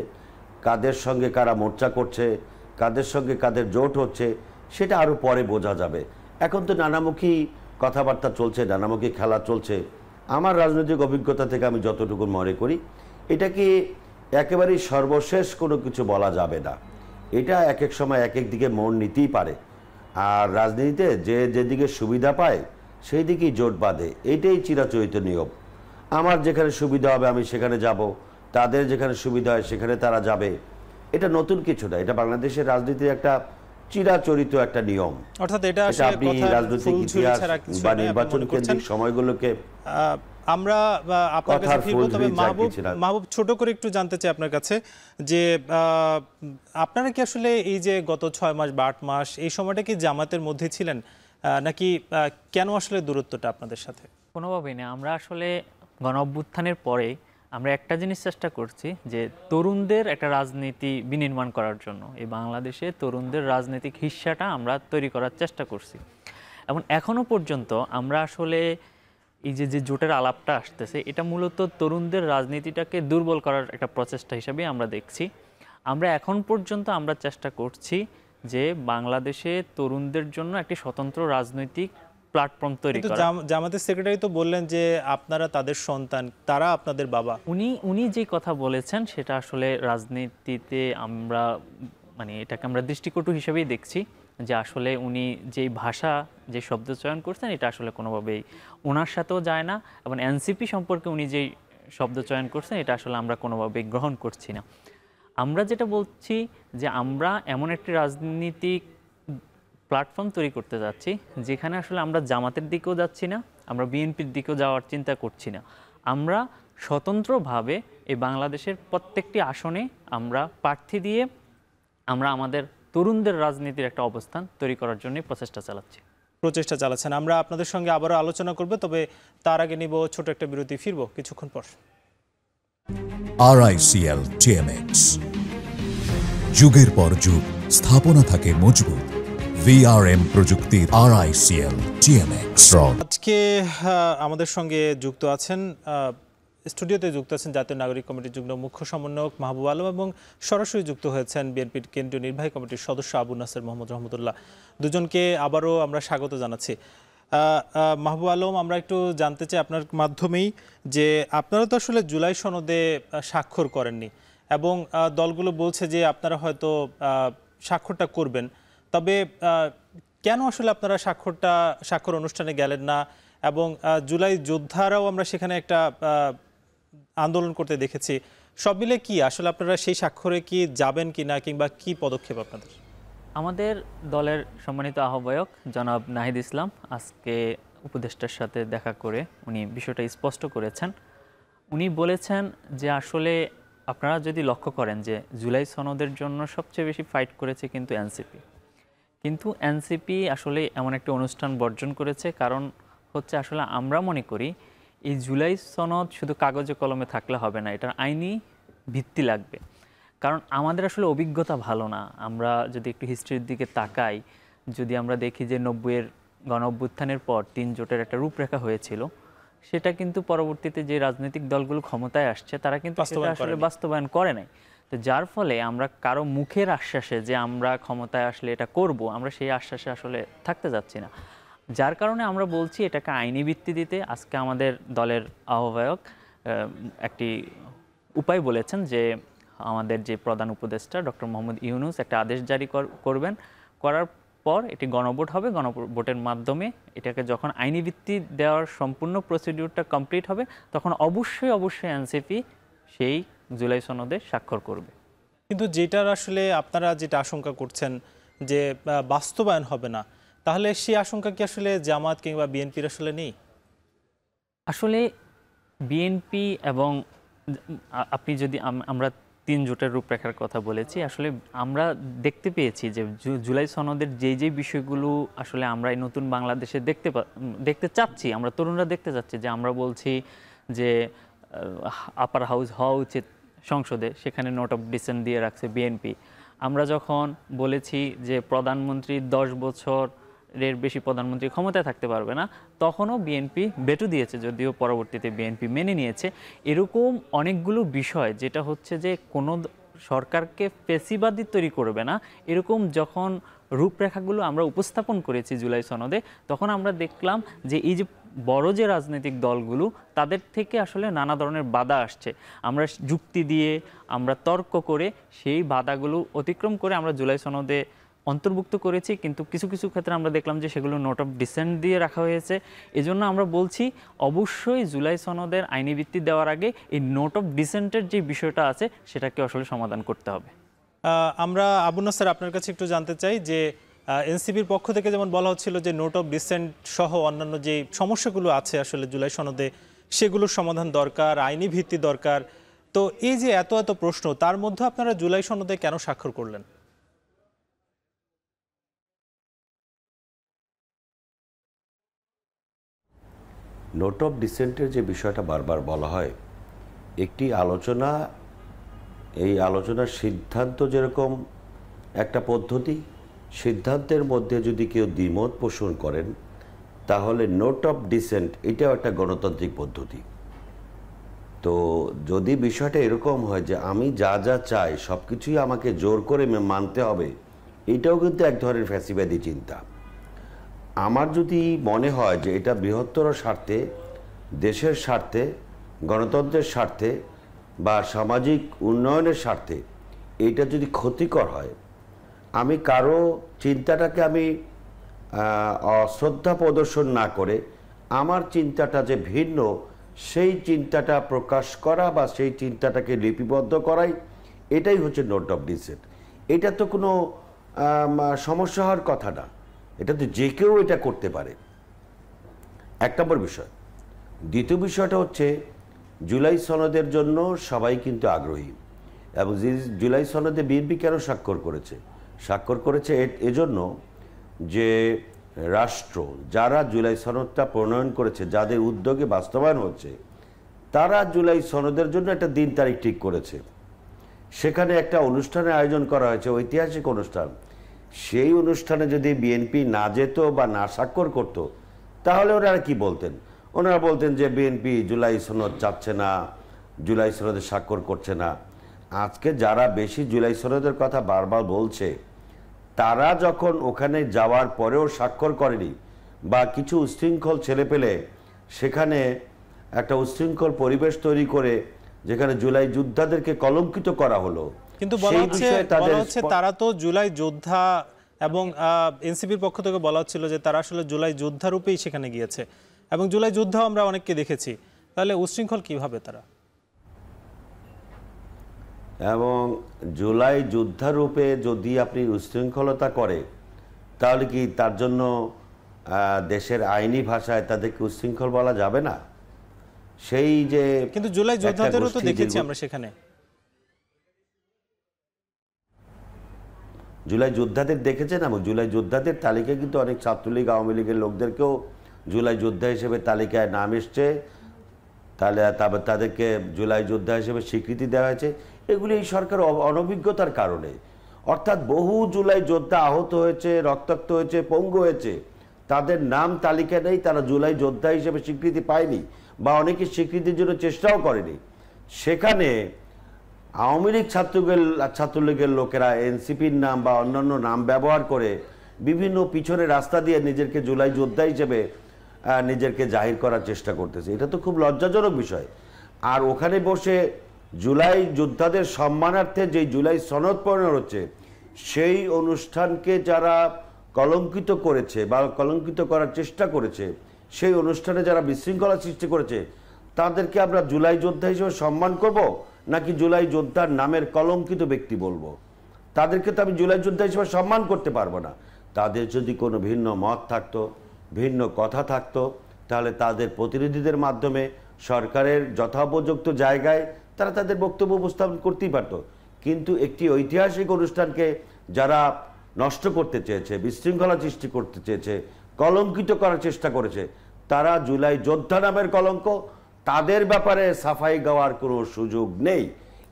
কাদের সঙ্গে কারা মোর্চা করছে, কাদের সঙ্গে কাদের জোট হচ্ছে, সেটা আরও পরে বোঝা যাবে। এখন তো নানামুখী কথাবার্তা চলছে, নানামুখী খেলা চলছে। আমার রাজনৈতিক অভিজ্ঞতা থেকে আমি যতটুকু মনে করি, এটাকে একেবারেই সর্বশেষ কোনো কিছু বলা যাবে না। এটা এক এক সময় এক এক দিকে মন নিতেই পারে, আর রাজনীতিতে যে যেদিকে সুবিধা পায় সেই দিকেই জোট বাঁধে। এটাই চিরাচরিত নিয়ম। আমার যেখানে সুবিধা হবে আমি সেখানে যাব, তাদের যেখানে সুবিধা হয় সেখানে তারা যাবে। এটা নতুন কিছু না, এটা বাংলাদেশের রাজনীতির একটা চিরাচরিত একটা নিয়ম। অর্থাৎ এটা আপনি রাজনৈতিক ইতিহাস বা নির্বাচন কেন্দ্রিক সময়গুলোকে আমরা আপনার কাছে ফিরবো। তবে মাহবুব, ছোট করে একটু জানতে চাই আপনার কাছে যে আপনারা কি আসলে এই যে গত 6 মাস বা 8 মাস এই সময়টা কি জামাতের মধ্যে ছিলেন, নাকি কেন আসলে দূরত্বটা আপনাদের সাথে? কোনোভাবেই না। আমরা আসলে গণ অভ্যুত্থানের পরে আমরা একটা জিনিস চেষ্টা করছি যে তরুণদের একটা রাজনীতি বিনির্মাণ করার জন্য এই বাংলাদেশে তরুণদের রাজনৈতিক হিস্সাটা আমরা তৈরি করার চেষ্টা করছি। এবং এখনো পর্যন্ত আমরা আসলে এই যে জোটের আলাপটা আসতেছে, এটা মূলত তরুণদের রাজনীতিটাকে দুর্বল করার একটা প্রচেষ্টা হিসেবে আমরা দেখছি। আমরা এখন পর্যন্ত আমরা চেষ্টা করছি যে বাংলাদেশে তরুণদের জন্য একটি স্বতন্ত্র রাজনৈতিক প্ল্যাটফর্ম তৈরি করা। জামাতের সেক্রেটারি তো বললেন যে আপনারা তাদের সন্তান, তারা আপনাদের বাবা। উনি যে কথা বলেছেন সেটা আসলে রাজনীতিতে আমরা এটাকে আমরা দৃষ্টিকটু হিসেবেই দেখছি, যে আসলে উনি যেই ভাষা যে শব্দ চয়ন করছেন এটা আসলে কোনোভাবেই ওনার সাথেও যায় না, এবং এনসিপি সম্পর্কে উনি যেই শব্দ চয়ন করছেন এটা আসলে আমরা কোনোভাবেই গ্রহণ করছি না। আমরা যেটা বলছি যে আমরা এমন একটি রাজনীতিক প্ল্যাটফর্ম তৈরি করতে যাচ্ছি যেখানে আসলে আমরা জামাতের দিকেও যাচ্ছি না, আমরা বিএনপির দিকেও যাওয়ার চিন্তা করছি না। আমরা স্বতন্ত্রভাবে এই বাংলাদেশের প্রত্যেকটি আসনে আমরা প্রার্থী দিয়ে আমরা আমাদের তরুণদের রাজনীতির একটা অবস্থান তৈরি করার জন্য প্রচেষ্টা চালাচ্ছেন। আমরা আপনাদের সঙ্গে আবারও আলোচনা করব, তবে তার আগে নিব ছোট একটা বিরতি, ফিরবো কিছুক্ষণ পর। RICL TMX, যুগের পর যুগ স্থাপনা থাকে মজবুত। VRM প্রযুক্তির RICL TMX। আজকে আমাদের সঙ্গে যুক্ত আছেন, স্টুডিওতে যুক্ত আছেন জাতীয় নাগরিক কমিটির যুগ্ম মুখ্য সমন্বয়ক মাহবুব আলম, এবং সরাসরি যুক্ত হয়েছেন বিএনপির কেন্দ্রীয় নির্বাহী কমিটির সদস্য আবু নাসের মোহাম্মদ রহমতুল্লাহ। দুজনকে আবারও আমরা স্বাগত জানাচ্ছি। মাহবুব আলম, আমরা একটু জানতে চাই আপনার মাধ্যমেই যে আপনারা তো আসলে জুলাই সনদে স্বাক্ষর করেননি, এবং দলগুলো বলছে যে আপনারা হয়তো স্বাক্ষরটা করবেন, তবে কেন আসলে আপনারা স্বাক্ষর অনুষ্ঠানে গেলেন না? এবং জুলাই যোদ্ধারাও আমরা সেখানে একটা আন্দোলন করতে দেখেছি। সব মিলে কি আসলে আপনারা সেই স্বাক্ষরে কি যাবেন কি না, কিংবা কি পদক্ষেপ আপনাদের? আমাদের দলের সম্মানিত আহ্বায়ক জনাব নাহিদ ইসলাম আজকে উপদেষ্টার সাথে দেখা করে উনি বিষয়টা স্পষ্ট করেছেন। উনি বলেছেন যে আসলে আপনারা যদি লক্ষ্য করেন যে জুলাই সনদের জন্য সবচেয়ে বেশি ফাইট করেছে কিন্তু এনসিপি আসলে এমন একটা অনুষ্ঠান বর্জন করেছে। কারণ হচ্ছে আসলে আমরা মনে করি এই জুলাই সনদ শুধু কাগজে কলমে থাকলে হবে না, এটার আইনি ভিত্তি লাগবে। কারণ আমাদের আসলে অভিজ্ঞতা ভালো না। আমরা যদি একটু হিস্ট্রির দিকে তাকাই, যদি আমরা দেখি যে 90-এর গণ অভ্যুত্থানের পর 3 জোটের একটা রূপরেখা হয়েছিল, সেটা কিন্তু পরবর্তীতে যে রাজনৈতিক দলগুলো ক্ষমতায় আসছে তারা কিন্তু আসলে বাস্তবায়ন করে নাই। তো যার ফলে আমরা কারো মুখের আশ্বাসে যে আমরা ক্ষমতায় আসলে এটা করব, আমরা সেই আশ্বাসে আসলে থাকতে যাচ্ছি না। যার কারণে আমরা বলছি এটাকে আইনি ভিত্তি দিতে। আজকে আমাদের দলের আহ্বায়ক একটি উপায় বলেছেন যে আমাদের যে প্রধান উপদেষ্টা ডক্টর মোহাম্মদ ইউনূস একটা আদেশ জারি করবেন, করার পর এটি গণভোট হবে, গণভোটের মাধ্যমে এটাকে যখন আইনি ভিত্তি দেওয়ার সম্পূর্ণ প্রসিডিউরটা কমপ্লিট হবে তখন অবশ্যই এনসিপি সেই জুলাই সনদে স্বাক্ষর করবে। কিন্তু যেটার আসলে আপনারা যেটা আশঙ্কা করছেন যে বাস্তবায়ন হবে না, তাহলে সেই আশঙ্কা কি আসলে জামাত কিংবা বিএনপির আসলে নেই? আসলে বিএনপি এবং আপনি যদি আমরা 3 জোটের রূপরেখার কথা বলেছি, আসলে আমরা দেখতে পেয়েছি যে জুলাই সনদের যে বিষয়গুলো আসলে আমরা এই নতুন বাংলাদেশে দেখতে চাচ্ছি, আমরা তরুণরা দেখতে চাচ্ছি, যে আমরা বলছি যে আপার হাউস হওয়া উচিত সংসদে, সেখানে নোট অফ ডিসেন্ট দিয়ে রাখছে বিএনপি। আমরা যখন বলেছি যে প্রধানমন্ত্রী 10 বছরের বেশি প্রধানমন্ত্রী ক্ষমতায় থাকতে পারবে না, তখনও বিএনপি ভেটো দিয়েছে, যদিও পরবর্তীতে বিএনপি মেনে নিয়েছে। এরকম অনেকগুলো বিষয় যেটা হচ্ছে যে কোনো সরকারকে ফেসিবাদী তৈরি করবে না, এরকম যখন রূপরেখাগুলো আমরা উপস্থাপন করেছি জুলাই সনদে, তখন আমরা দেখলাম যে এই যে বড় যে রাজনৈতিক দলগুলো, তাদের থেকে আসলে নানা ধরনের বাধা আসছে। আমরা যুক্তি দিয়ে, আমরা তর্ক করে সেই বাধাগুলো অতিক্রম করে আমরা জুলাই সনদে অন্তর্ভুক্ত করেছি, কিন্তু কিছু কিছু ক্ষেত্রে আমরা দেখলাম যে সেগুলো নোট অফ ডিসেন্ট দিয়ে রাখা হয়েছে। এজন্য আমরা বলছি অবশ্যই জুলাই সনদের আইনি ভিত্তি দেওয়ার আগে এই নোট অফ ডিসেন্টের যে বিষয়টা আছে সেটাকে আসলে সমাধান করতে হবে। আমরা আবু নাসের আপনার কাছে একটু জানতে চাই যে এনসিপির পক্ষ থেকে যেমন বলা হচ্ছিল যে নোট অফ ডিসেন্ট সহ অন্যান্য যে সমস্যাগুলো আছে আসলে জুলাই সনদে, সেগুলোর সমাধান দরকার, আইনি ভিত্তি দরকার। তো এই যে এত এত প্রশ্ন, তার মধ্যে আপনারা জুলাই সনদে কেন স্বাক্ষর করলেন? নোট অফ ডিসেন্টের যে বিষয়টা বারবার বলা হয়, একটি আলোচনা, এই আলোচনার সিদ্ধান্ত যেরকম একটা পদ্ধতি, সিদ্ধান্তের মধ্যে যদি কেউ দ্বিমত পোষণ করেন তাহলে নোট অফ ডিসেন্ট এটাও একটা গণতান্ত্রিক পদ্ধতি। তো যদি বিষয়টা এরকম হয় যে আমি যা যা চাই সব কিছুই আমাকে জোর করে মানতে হবে, এটাও কিন্তু এক ধরনের ফ্যাসিবাদী চিন্তা। আমার যদি মনে হয় যে এটা বৃহত্তর স্বার্থে, দেশের স্বার্থে, গণতন্ত্রের স্বার্থে বা সামাজিক উন্নয়নের স্বার্থে এটা যদি ক্ষতিকর হয়, আমি কারো চিন্তাটাকে আমি অশ্রদ্ধা প্রদর্শন না করে আমার চিন্তাটা যে ভিন্ন সেই চিন্তাটা প্রকাশ করা বা সেই চিন্তাটাকে লিপিবদ্ধ করাই, এটাই হচ্ছে নোট অফ ডিসেন্ট। এটা তো কোনো সমস্যা হওয়ার কথা না, এটা তো যে কেউ এটা করতে পারে, এক নম্বর বিষয়। দ্বিতীয় বিষয়টা হচ্ছে জুলাই সনদের জন্য সবাই কিন্তু আগ্রহী, এবং জুলাই সনদে বিএনপি কেন স্বাক্ষর করেছে? স্বাক্ষর করেছে এজন্য যে রাষ্ট্র যারা জুলাই সনদটা প্রণয়ন করেছে, যাদের উদ্যোগে বাস্তবায়ন হচ্ছে, তারা জুলাই সনদের জন্য একটা দিন তারিখ ঠিক করেছে। সেখানে একটা অনুষ্ঠানের আয়োজন করা হয়েছে, ঐতিহাসিক অনুষ্ঠান। সেই অনুষ্ঠানে যদি বিএনপি না যেত বা না স্বাক্ষর করত, তাহলে ওনারা কি বলতেন? ওনারা বলতেন যে বিএনপি জুলাই সনদ চাচ্ছে না, জুলাই সনদে স্বাক্ষর করছে না। আজকে যারা বেশি জুলাই সনদের কথা বারবার বলছে, তারা যখন ওখানে যাওয়ার পরেও স্বাক্ষর করেনি, বা কিছু উচ্ছৃঙ্খল ছেলেপেলে সেখানে একটা উচ্ছৃঙ্খল পরিবেশ তৈরি করে যেখানে জুলাই যোদ্ধাদেরকে কলঙ্কিত করা হলো, কিন্তু বলা হচ্ছে তারা তো জুলাই যোদ্ধা, এবং এনসিপির পক্ষ থেকে বলা হচ্ছিল যে তারা আসলে জুলাই যোদ্ধা রূপেই সেখানে গিয়েছে, এবং জুলাই যোদ্ধাও আমরা অনেককে দেখেছি। তাহলে উচ্ছৃঙ্খল কিভাবে তারা? এবং জুলাই যোদ্ধা রূপে যদি আপনি উচ্ছৃঙ্খলতা করে, তাহলে কি তার জন্য দেশের আইনি ভাষায় তাদেরকে উচ্ছৃঙ্খল বলা যাবে না? সেই যে কিন্তু জুলাই যোদ্ধাদেরও তো দেখেছি আমরা সেখানে। জুলাই যোদ্ধাদের দেখেছেন, এবং জুলাই যোদ্ধাদের তালিকায় কিন্তু অনেক ছাত্রলীগ, আওয়ামী লীগের লোকদেরকেও জুলাই যোদ্ধা হিসেবে তালিকায় নাম এসছে, তাহলে তাদেরকে জুলাই যোদ্ধা হিসেবে স্বীকৃতি দেওয়া হয়েছে। এগুলি এই সরকার অনভিজ্ঞতার কারণে। অর্থাৎ বহু জুলাই যোদ্ধা আহত হয়েছে, রক্তাক্ত হয়েছে, পঙ্গু হয়েছে, তাদের নাম তালিকায় নেই, তারা জুলাই যোদ্ধা হিসেবে স্বীকৃতি পায়নি, বা অনেকে স্বীকৃতির জন্য চেষ্টাও করেনি। সেখানে আওয়ামী লীগ ছাত্রলীগের লোকেরা এনসিপির নাম বা অন্যান্য নাম ব্যবহার করে বিভিন্ন পিছনে রাস্তা দিয়ে নিজেকে জুলাই যোদ্ধা হিসেবে নিজেকে জাহির করার চেষ্টা করতেছে। এটা তো খুব লজ্জাজনক বিষয়। আর ওখানে বসে জুলাই যোদ্ধাদের সম্মানার্থে যে জুলাই সনদ প্রণয়ন হচ্ছে, সেই অনুষ্ঠানকে যারা কলঙ্কিত করেছে বা কলঙ্কিত করার চেষ্টা করেছে, সেই অনুষ্ঠানে যারা বিশৃঙ্খলা সৃষ্টি করেছে, তাদেরকে আমরা জুলাই যোদ্ধা হিসেবে সম্মান করব, নাকি জুলাই যোদ্ধার নামের কলঙ্কিত ব্যক্তি বলবো? তাদেরকে তো আমি জুলাই যোদ্ধা হিসেবে সম্মান করতে পারবো না। তাদের যদি কোনো ভিন্ন মত থাকতো, ভিন্ন কথা থাকতো, তাহলে তাদের প্রতিনিধিদের মাধ্যমে সরকারের যথোপযুক্ত জায়গায় তারা তাদের বক্তব্য উপস্থাপন করতেই পারতো। কিন্তু একটি ঐতিহাসিক অনুষ্ঠানকে যারা নষ্ট করতে চেয়েছে, বিশৃঙ্খলা সৃষ্টি করতে চেয়েছে, কলঙ্কিত করার চেষ্টা করেছে, তারা জুলাই যোদ্ধা নামের কলঙ্ক, তাদের ব্যাপারে সাফাই গাওয়ার কোনো সুযোগ নেই।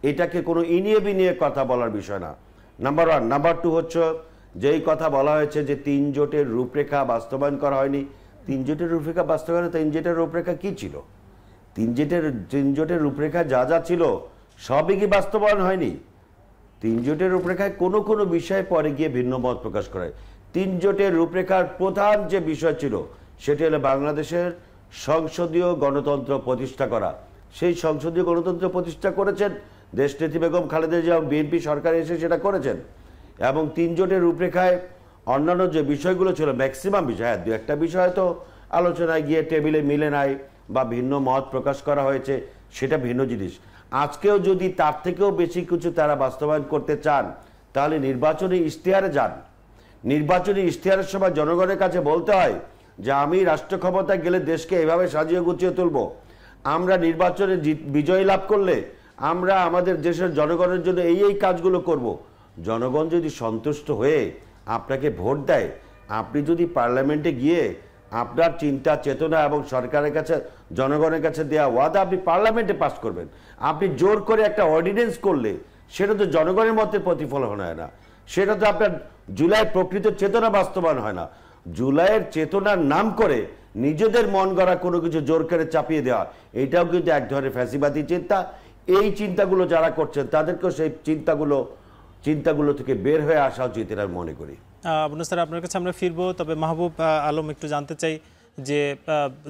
এটাকে কোনো ইনিয়ে বিনিয়ে কথা বলার বিষয় না, নাম্বার ওয়ান। নাম্বার টু হচ্ছে, যেই কথা বলা হয়েছে যে 3 জোটের রূপরেখা বাস্তবায়ন করা হয়নি। 3 জোটের রূপরেখা বাস্তবায়ন, 3 জোটের রূপরেখা কি ছিল? 3 জোটের রূপরেখা যা যা ছিল সবই কি বাস্তবায়ন হয়নি? তিন জোটের রূপরেখায় কোনো কোনো বিষয়ে পরে গিয়ে ভিন্ন মত প্রকাশ করে। তিন জোটের রূপরেখার প্রধান যে বিষয় ছিল সেটি হলো বাংলাদেশের সংসদীয় গণতন্ত্র প্রতিষ্ঠা করা। সেই সংসদীয় গণতন্ত্র প্রতিষ্ঠা করেছেন দেশনেত্রী বেগম খালেদা জিয়া, বিএনপি সরকার এসে সেটা করেছেন। এবং তিন জোটের রূপরেখায় অন্যান্য যে বিষয়গুলো ছিল, ম্যাক্সিমাম বিষয়, দু একটা বিষয় তো আলোচনায় গিয়ে টেবিলে মিলে নাই বা ভিন্ন মত প্রকাশ করা হয়েছে, সেটা ভিন্ন জিনিস। আজকেও যদি তার থেকেও বেশি কিছু তারা বাস্তবায়ন করতে চান তাহলে নির্বাচনী ইশতেহারে যান। নির্বাচনী ইশতেহারের সময় জনগণের কাছে বলতে হয় যে আমি রাষ্ট্র ক্ষমতায় গেলে দেশকে এভাবে সাজিয়ে গুছিয়ে তুলব, আমরা নির্বাচনে বিজয় লাভ করলে আমরা আমাদের দেশের জনগণের জন্য এই কাজগুলো করব। জনগণ যদি সন্তুষ্ট হয়ে আপনাকে ভোট দেয়, আপনি যদি পার্লামেন্টে গিয়ে আপনার চিন্তা চেতনা এবং সরকারের কাছে জনগণের কাছে দেওয়া ওয়াদা আপনি পার্লামেন্টে পাস করবেন, আপনি জোর করে একটা অর্ডিন্যান্স করলে সেটা তো জনগণের মতে প্রতিফলন হয় না, সেটা তো আপনার জুলাই প্রকৃত চেতনা বাস্তবায়ন হয় না। জুলাইয়ের চেতনার নাম করে নিজেদের মন গড়া কোনো কিছু জোর করে চাপিয়ে দেওয়া, এটাও কিন্তু এক ধরনের ফ্যাসিবাদী চিন্তা। এই চিন্তাগুলো যারা করছেন তাদেরকেও সেই চিন্তাগুলো থেকে বের হয়ে আসা উচিত এটা মনে করি। আবু নাসের, আপনার কাছে আমরা ফিরবো, তবে মাহবুব আলম একটু জানতে চাই যে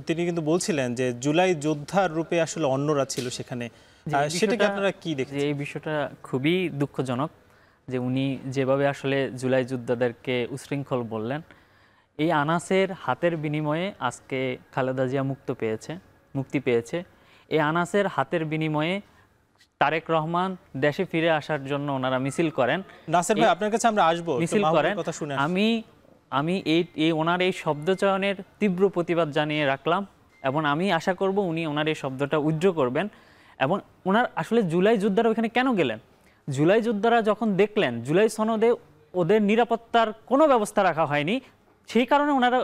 তিনি কিন্তু বলছিলেন যে জুলাই যোদ্ধার রূপে আসলে অন্যরা ছিল সেখানে, সেটাকে আপনারা কি দেখছেন? এই বিষয়টা খুবই দুঃখজনক যে উনি যেভাবে আসলে জুলাই যোদ্ধাদেরকে উশৃঙ্খল বললেন। এই আনাসের হাতের বিনিময়ে আজকে খালেদা জিয়া মুক্তি পেয়েছে। এই আনাসের হাতের বিনিময়ে তারেক রহমান দেশে ফিরে আসার জন্য ওনারা মিছিল করেন। নাসির ভাই, আপনার কাছে আমরা আসবো, মিছিল করেন। আমি এই ওনার এই শব্দ চয়নের তীব্র প্রতিবাদ জানিয়ে রাখলাম এবং আমি আশা করব উনি ওনার এই শব্দটা উজ্জ্ব করবেন। এবং ওনার আসলে জুলাই যোদ্ধারা ওইখানে কেন গেলেন? জুলাই যোদ্ধারা যখন দেখলেন জুলাই সনদে ওদের নিরাপত্তার কোনো ব্যবস্থা রাখা হয়নি, সেই কারণে ওনারা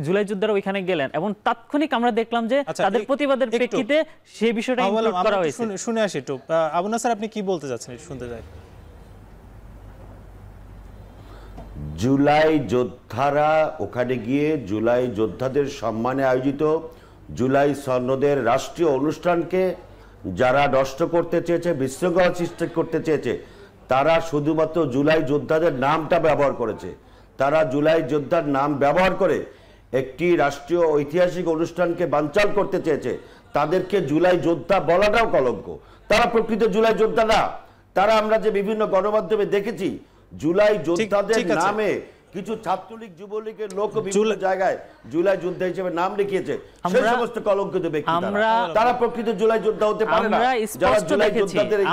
জুলাই যোদ্ধারা ওইখানে গেলেন এবং তাৎক্ষণিক আমরা দেখলাম যে তাদের প্রতিবাদের প্রেক্ষিতে সেই বিষয়টা ইনক্লুড করা হয়েছে। শুনে আসি একটু, আবু নাসের আপনি কি বলতে চাচ্ছেন শুনতে চাই। জুলাই যোদ্ধারা ওখানে গিয়ে জুলাই যোদ্ধাদের সম্মানে আয়োজিত জুলাই সনদের রাষ্ট্রীয় অনুষ্ঠানকে যারা নষ্ট করতে চেয়েছে, বিশৃঙ্খলা সৃষ্টি করতে চেয়েছে, তারা শুধুমাত্র জুলাই যোদ্ধাদের নামটা ব্যবহার করেছে। তারা জুলাই যোদ্ধার নাম ব্যবহার করে একটি রাষ্ট্রীয় ঐতিহাসিক অনুষ্ঠানকে বানচাল করতে চেয়েছে। তাদেরকে জুলাই যোদ্ধা বলাটাও কলঙ্ক। তারা প্রকৃত জুলাই যোদ্ধা না। তারা আমরা যে বিভিন্ন গণমাধ্যমে দেখেছি জুলাই যোদ্ধাদের নামে কিছু ছাত্রলীগ যুবলীগের লোক বিভিন্ন জায়গায় জুলাই যোদ্ধা হিসেবে নাম লিখিয়েছে। সেই সমস্ত কলঙ্কিত ব্যক্তি তারা প্রকৃত জুলাই যোদ্ধা হতে পারে না।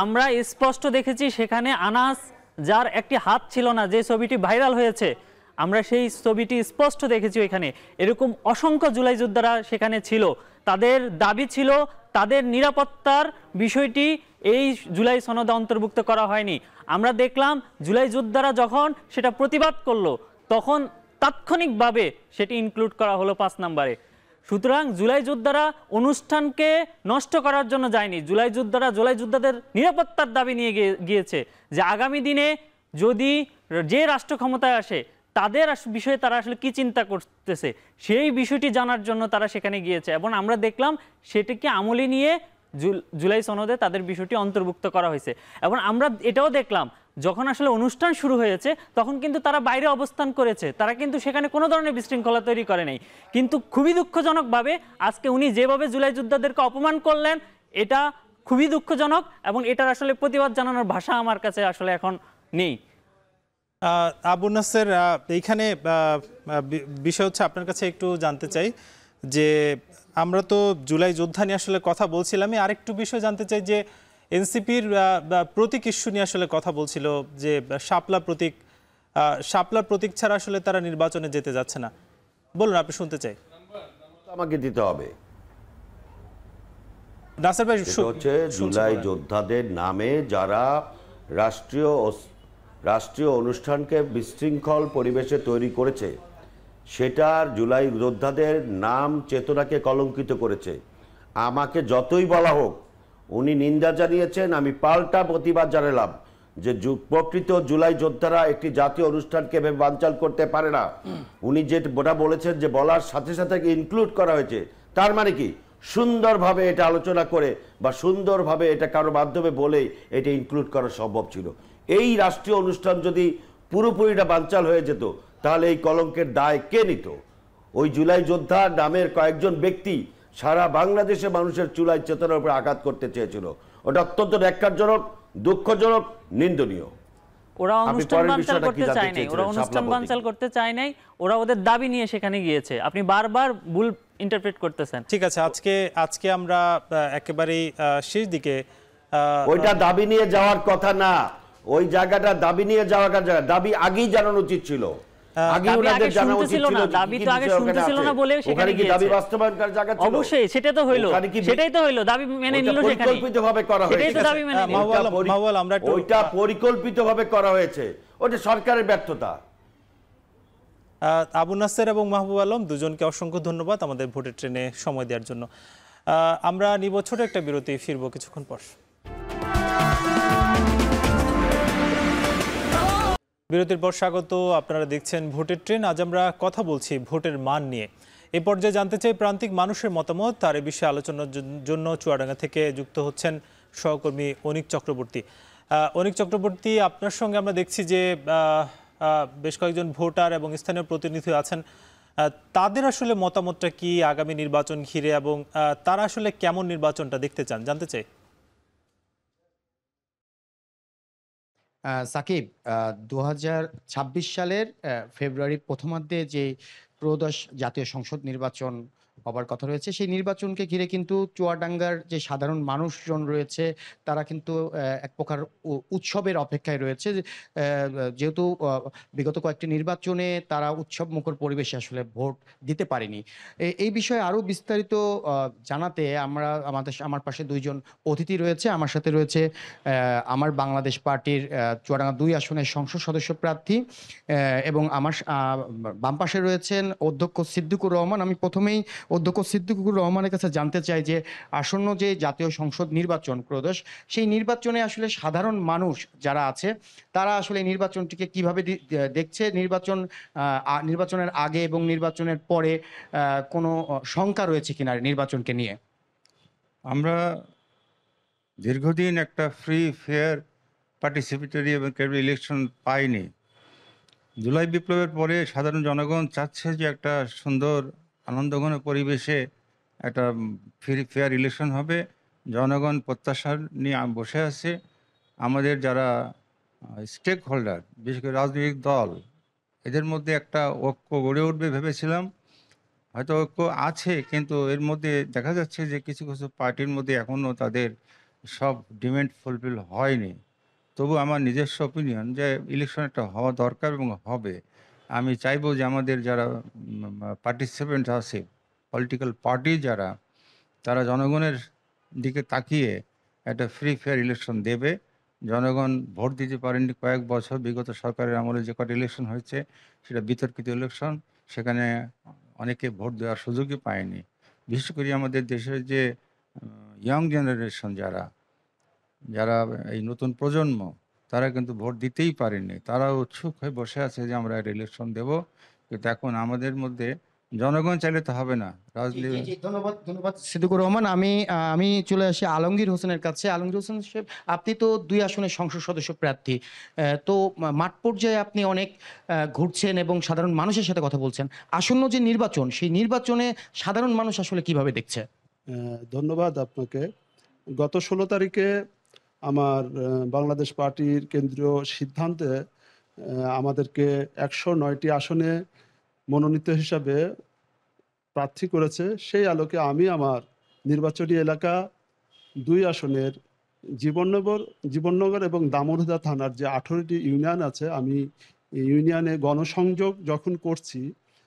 আমরা স্পষ্ট দেখেছি সেখানে আনাস যার একটি হাত ছিল না, যে ছবিটি ভাইরাল হয়েছে, আমরা সেই ছবিটি স্পষ্ট দেখেছি। ওইখানে এরকম অসংখ্য জুলাই যোদ্ধারা সেখানে ছিল। তাদের দাবি ছিল তাদের নিরাপত্তার বিষয়টি এই জুলাই সনদে অন্তর্ভুক্ত করা হয়নি। আমরা দেখলাম জুলাই যোদ্ধারা যখন সেটা প্রতিবাদ করলো তখন তাৎক্ষণিকভাবে সেটি ইনক্লুড করা হলো 5 নম্বরে। সুতরাং জুলাই যোদ্ধারা অনুষ্ঠানকে নষ্ট করার জন্য যায়নি। জুলাই যোদ্ধাদের নিরাপত্তার দাবি নিয়ে গিয়েছে যে আগামী দিনে যদি যে রাষ্ট্র ক্ষমতায় আসে তাদের বিষয়ে তারা আসলে কি চিন্তা করতেছে সেই বিষয়টি জানার জন্য তারা সেখানে গিয়েছে। এবং আমরা দেখলাম সেটিকে আমলে নিয়ে জুলাই সনদে তাদের বিষয়টি অন্তর্ভুক্ত করা হয়েছে। এবং আমরা এটাও দেখলাম যখন আসলে অনুষ্ঠান শুরু হয়েছে তখন কিন্তু তারা বাইরে অবস্থান করেছে, তারা কিন্তু সেখানে কোনো ধরনের বিশৃঙ্খলা তৈরি করে নাই। কিন্তু খুবই দুঃখজনকভাবে আজকে উনি যেভাবে জুলাই যোদ্ধাদেরকে অপমান করলেন এটা খুবই দুঃখজনক এবং এটার আসলে প্রতিবাদ জানানোর ভাষা আমার কাছে আসলে এখন নেই। আবু নাসের, এইখানে বিষয় হচ্ছে আপনার কাছে একটু জানতে চাই যে আমরা তো জুলাই যোদ্ধা নিয়ে আসলে কথা বলছিলাম, আমি আরেকটু বিষয় জানতে চাই যে এনসিপির প্রতীক ইস্যু নিয়ে আসলে কথা বলছিল যে শাপলা প্রতীক ছাড়া আসলে তারা নির্বাচনে যেতে যাচ্ছে না। বলুন, আপনি শুনতে চাই। আমাকে দিতে হবে নাসির ভাই, হচ্ছে জুলাই যোদ্ধাদের নামে যারা রাষ্ট্রীয় অনুষ্ঠানকে বিশৃঙ্খল পরিবেশে তৈরি করেছে, সেটার জুলাই যোদ্ধাদের নাম চেতনাকে কলঙ্কিত করেছে। আমাকে যতই বলা হোক, উনি নিন্দা জানিয়েছেন, আমি পাল্টা প্রতিবাদ জানালাম যে প্রকৃত জুলাই যোদ্ধারা একটি জাতীয় অনুষ্ঠানকে বানচাল করতে পারে না। উনি যেটা বলেছেন যে বলার সাথে সাথে ইনক্লুড করা হয়েছে, তার মানে কি সুন্দরভাবে এটা আলোচনা করে বা সুন্দরভাবে এটা কারো মাধ্যমে বলে এটা ইনক্লুড করা সম্ভব ছিল। এই রাষ্ট্রীয় অনুষ্ঠান যদি পুরোপুরিটা বানচাল হয়ে যেত তাহলে এই কলঙ্কের দায় কে নিত? ওই জুলাই যোদ্ধা নামের কয়েকজন ব্যক্তি সারা বাংলাদেশে মানুষের চুলাই চেতনার উপরে আঘাত করতে চেয়েছিল। ওটা অত্যন্ত ন্যাক্কারজনক, দুঃখজনক, নিন্দনীয়। ওরা অনুষ্ঠান বানচাল করতে চায় নাই, ওরা অনুষ্ঠান বানচাল করতে চায় নাই, ওরা ওদের দাবি নিয়ে সেখানে গিয়েছে। আপনি বারবার ভুল ইন্টারপ্রেট করতেছেন। ঠিক আছে, আজকে আমরা একেবারেই শেষ দিকে ওইটা দাবি নিয়ে যাওয়ার কথা না, ওই জায়গাটা দাবি নিয়ে যাওয়ার জায়গা, দাবি আগেই জানানো উচিত ছিল। অবশ্যই সেটাই তো হইলো, দাবি মেনে নিল, পরিকল্পিতভাবে করা হয়েছে, ওইটা পরিকল্পিতভাবে করা হয়েছে, ওটা সরকারের ব্যর্থতা। আবু নাসের এবং মাহবুব আলম দুজনকে অসংখ্য ধন্যবাদ আমাদের ভোটের ট্রেনে সময় দেওয়ার জন্য। আমরা নিব ছোট একটা বিরতি, ফিরবো কিছুক্ষণ পর। বিরতির পর স্বাগত, আপনারা দেখছেন ভোটের ট্রেন। আজ আমরা কথা বলছি ভোটের মান নিয়ে। এ পর্যায়ে জানতে চাই প্রান্তিক মানুষের মতামত। তার এই বিষয়ে আলোচনার জন্য চুয়াডাঙ্গা থেকে যুক্ত হচ্ছেন সহকর্মী অনিক চক্রবর্তী। অনিক চক্রবর্তী, আপনার সঙ্গে আমরা দেখছি যে বেশ কয়েকজন ভোটার এবং স্থানীয় প্রতিনিধি আছেন, তাদের আসলে মতামতটা কি আগামী নির্বাচন ঘিরে, এবং তারা আসলে কেমন নির্বাচনটা দেখতে চান জানতে চাই। সাকিব, 2026 সালের ফেব্রুয়ারির প্রথমার্ধে যে ত্রয়োদশ জাতীয় সংসদ নির্বাচন হবার কথা রয়েছে, সেই নির্বাচনকে ঘিরে কিন্তু চুয়াডাঙ্গার যে সাধারণ মানুষজন রয়েছে তারা কিন্তু এক প্রকার উৎসবের অপেক্ষায় রয়েছে। যেহেতু বিগত কয়েকটি নির্বাচনে তারা উৎসব মুখর পরিবেশে আসলে ভোট দিতে পারেনি। এই বিষয়ে আরও বিস্তারিত জানাতে আমার পাশে দুইজন অতিথি রয়েছে। আমার সাথে রয়েছে আমার বাংলাদেশ পার্টির চুয়াডাঙ্গা 2 আসনের সংসদ সদস্য প্রার্থী, এবং আমার বাম পাশে রয়েছেন অধ্যক্ষ সিদ্দিকুর রহমান। আমি প্রথমেই অধ্যক্ষ সিদ্দিকুর রহমানের কাছে জানতে চাই যে আসন্ন যে জাতীয় সংসদ নির্বাচন ত্রয়োদশ, সেই নির্বাচনে আসলে সাধারণ মানুষ যারা আছে তারা আসলে নির্বাচনটিকে কিভাবে দেখছে, নির্বাচনের আগে এবং নির্বাচনের পরে কোনো শঙ্কা রয়েছে কিনা নির্বাচনকে নিয়ে? আমরা দীর্ঘদিন একটা ফ্রি, ফেয়ার, পার্টিসিপেটরি এবং ক্রেডিবল ইলেকশন পাইনি। জুলাই বিপ্লবের পরে সাধারণ জনগণ চাচ্ছে যে একটা সুন্দর আনন্দঘন পরিবেশে একটা ফ্রি, ফেয়ার ইলেকশন হবে। জনগণ প্রত্যাশা নিয়ে বসে আছে। আমাদের যারা স্টেক হোল্ডার, বিশেষ করে রাজনৈতিক দল, এদের মধ্যে একটা ঐক্য গড়ে উঠবে ভেবেছিলাম। হয়তো ঐক্য আছে, কিন্তু এর মধ্যে দেখা যাচ্ছে যে কিছু কিছু পার্টির মধ্যে এখনও তাদের সব ডিমান্ড ফুলফিল হয়নি। তবু আমার নিজস্ব অপিনিয়ন যে ইলেকশন একটা হওয়া দরকার এবং হবে। আমি চাইবো যে আমাদের যারা পার্টিসিপেন্ট আছে, পলিটিক্যাল পার্টি যারা, তারা জনগণের দিকে তাকিয়ে একটা ফ্রি, ফেয়ার ইলেকশন দেবে। জনগণ ভোট দিতে পারেননি কয়েক বছর, বিগত সরকারের আমলে যে কটা ইলেকশন হয়েছে সেটা বিতর্কিত ইলেকশন, সেখানে অনেকে ভোট দেওয়ার সুযোগই পায়নি। বিশেষ করে আমাদের দেশের যে ইয়াং জেনারেশন যারা এই নতুন প্রজন্ম, তারা কিন্তু ভোট দিতেই পারেনি। তারা উৎসুক হয়ে বসে আছে যে আমরা একটা ইলেকশন দেব, কিন্তু এখন আমাদের মধ্যে জনগণ চাইলে তো হবে না। ধন্যবাদ সিদ্দিকুর রহমান। আমি চলে আসি আলমগীর হোসেনের কাছে। আলমগীর হোসেন সাহেব, আপনি তো 2 আসনের সংসদ সদস্য প্রার্থী, তো মাঠ পর্যায়ে আপনি অনেক ঘুরছেন এবং সাধারণ মানুষের সাথে কথা বলছেন। আসন্ন যে নির্বাচন, সেই নির্বাচনে সাধারণ মানুষ আসলে কিভাবে দেখছে? ধন্যবাদ আপনাকে। গত 16 তারিখে আমার বাংলাদেশ পার্টির কেন্দ্রীয় সিদ্ধান্তে আমাদেরকে 109টি আসনে মনোনীত হিসাবে প্রার্থী করেছে। সেই আলোকে আমি আমার নির্বাচনী এলাকা 2 আসনের জীবননগর এবং দামোদরদা থানার যে 18টি ইউনিয়ন আছে, আমি ইউনিয়নে গণসংযোগ যখন করছি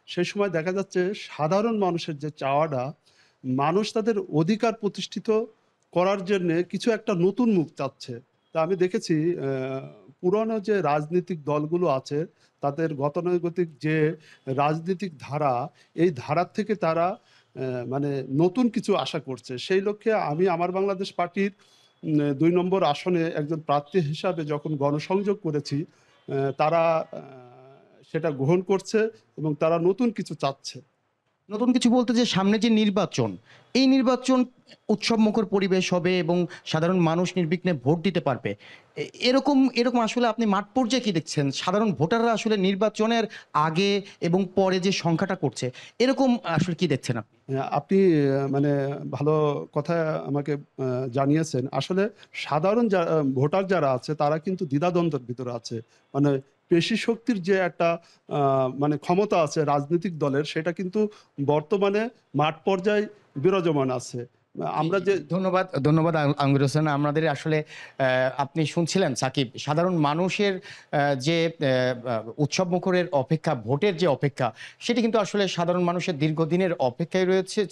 সেই সময় দেখা যাচ্ছে সাধারণ মানুষের যে চাওয়াটা, মানুষ তাদের অধিকার প্রতিষ্ঠিত করার জন্য কিছু একটা নতুন মুখ চাচ্ছে। তা আমি দেখেছি পুরনো যে রাজনৈতিক দলগুলো আছে তাদের গতানুগতিক যে রাজনৈতিক ধারা, এই ধারার থেকে তারা মানে নতুন কিছু আশা করছে। সেই লক্ষ্যে আমি আমার বাংলাদেশ পার্টির 2 নম্বর আসনে একজন প্রার্থী হিসাবে যখন গণসংযোগ করেছি, তারা সেটা গ্রহণ করছে এবং তারা নতুন কিছু চাচ্ছে। নতুন কিছু বলতে যে সামনে যে নির্বাচন, এই নির্বাচন উৎসবমুখর পরিবেশ হবে এবং সাধারণ মানুষ নির্বিঘ্নে ভোট দিতে পারবে, এরকম এরকম আসলে আপনি মাঠ পর্যায়ে কি দেখছেন? সাধারণ ভোটাররা আসলে নির্বাচনের আগে এবং পরে যে সংখ্যাটা করছে, এরকম আসলে কি দেখছেন আপনি? আপনি মানে ভালো কথা আমাকে জানিয়েছেন। আসলে সাধারণ ভোটার যারা আছে তারা কিন্তু দ্বিধাদ্বন্দ্বের ভিতরে আছে। মানে পেশি শক্তির যে একটা মানে ক্ষমতা আছে রাজনৈতিক দলের, সেটা কিন্তু বর্তমানে মাঠ পর্যায়ে বিরাজমান আছে। আমরা যে ধন্যবাদ ধন্যবাদ আঙ্গুর হোসেন। আমাদের আসলে আপনি শুনছিলেন সাকিব, সাধারণ মানুষের যে উৎসব মুখরের অপেক্ষা, ভোটের যে অপেক্ষা, সেটি কিন্তু আসলে সাধারণ মানুষের দীর্ঘদিনের অপেক্ষায়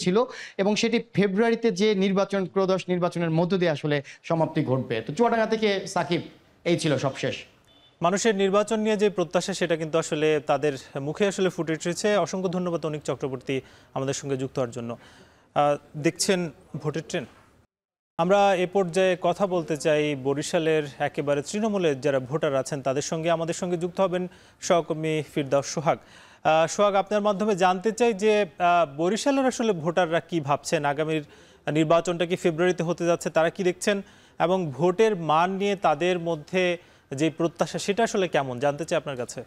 ছিল এবং সেটি ফেব্রুয়ারিতে যে নির্বাচন, ত্রয়োদশ নির্বাচনের মধ্য দিয়ে আসলে সমাপ্তি ঘটবে। তো চুয়াডাঙ্গা থেকে সাকিব, এই ছিল সবশেষ। মানুষের নির্বাচন নিয়ে যে প্রত্যাশা, সেটা কিন্তু আসলে তাদের মুখে আসলে ফুটে উঠেছে। অসংখ্য ধন্যবাদ অনিক চক্রবর্তী আমাদের সঙ্গে যুক্ত হওয়ার জন্য। দেখছেন ভোটের ট্রেন। আমরা এ পর্যায়ে কথা বলতে চাই বরিশালের একেবারে তৃণমূলের যারা ভোটার আছেন তাদের সঙ্গে। আমাদের সঙ্গে যুক্ত হবেন সহকর্মী ফিরদাউস সোহাগ। সোহাগ, আপনার মাধ্যমে জানতে চাই যে বরিশালের আসলে ভোটাররা কি ভাবছেন, আগামীর নির্বাচনটা কি ফেব্রুয়ারিতে হতে যাচ্ছে, তারা কি দেখছেন এবং ভোটের মান নিয়ে তাদের মধ্যে যে প্রত্যাশা সেটা আসলে কেমন, জানতে চাই আপনার কাছে।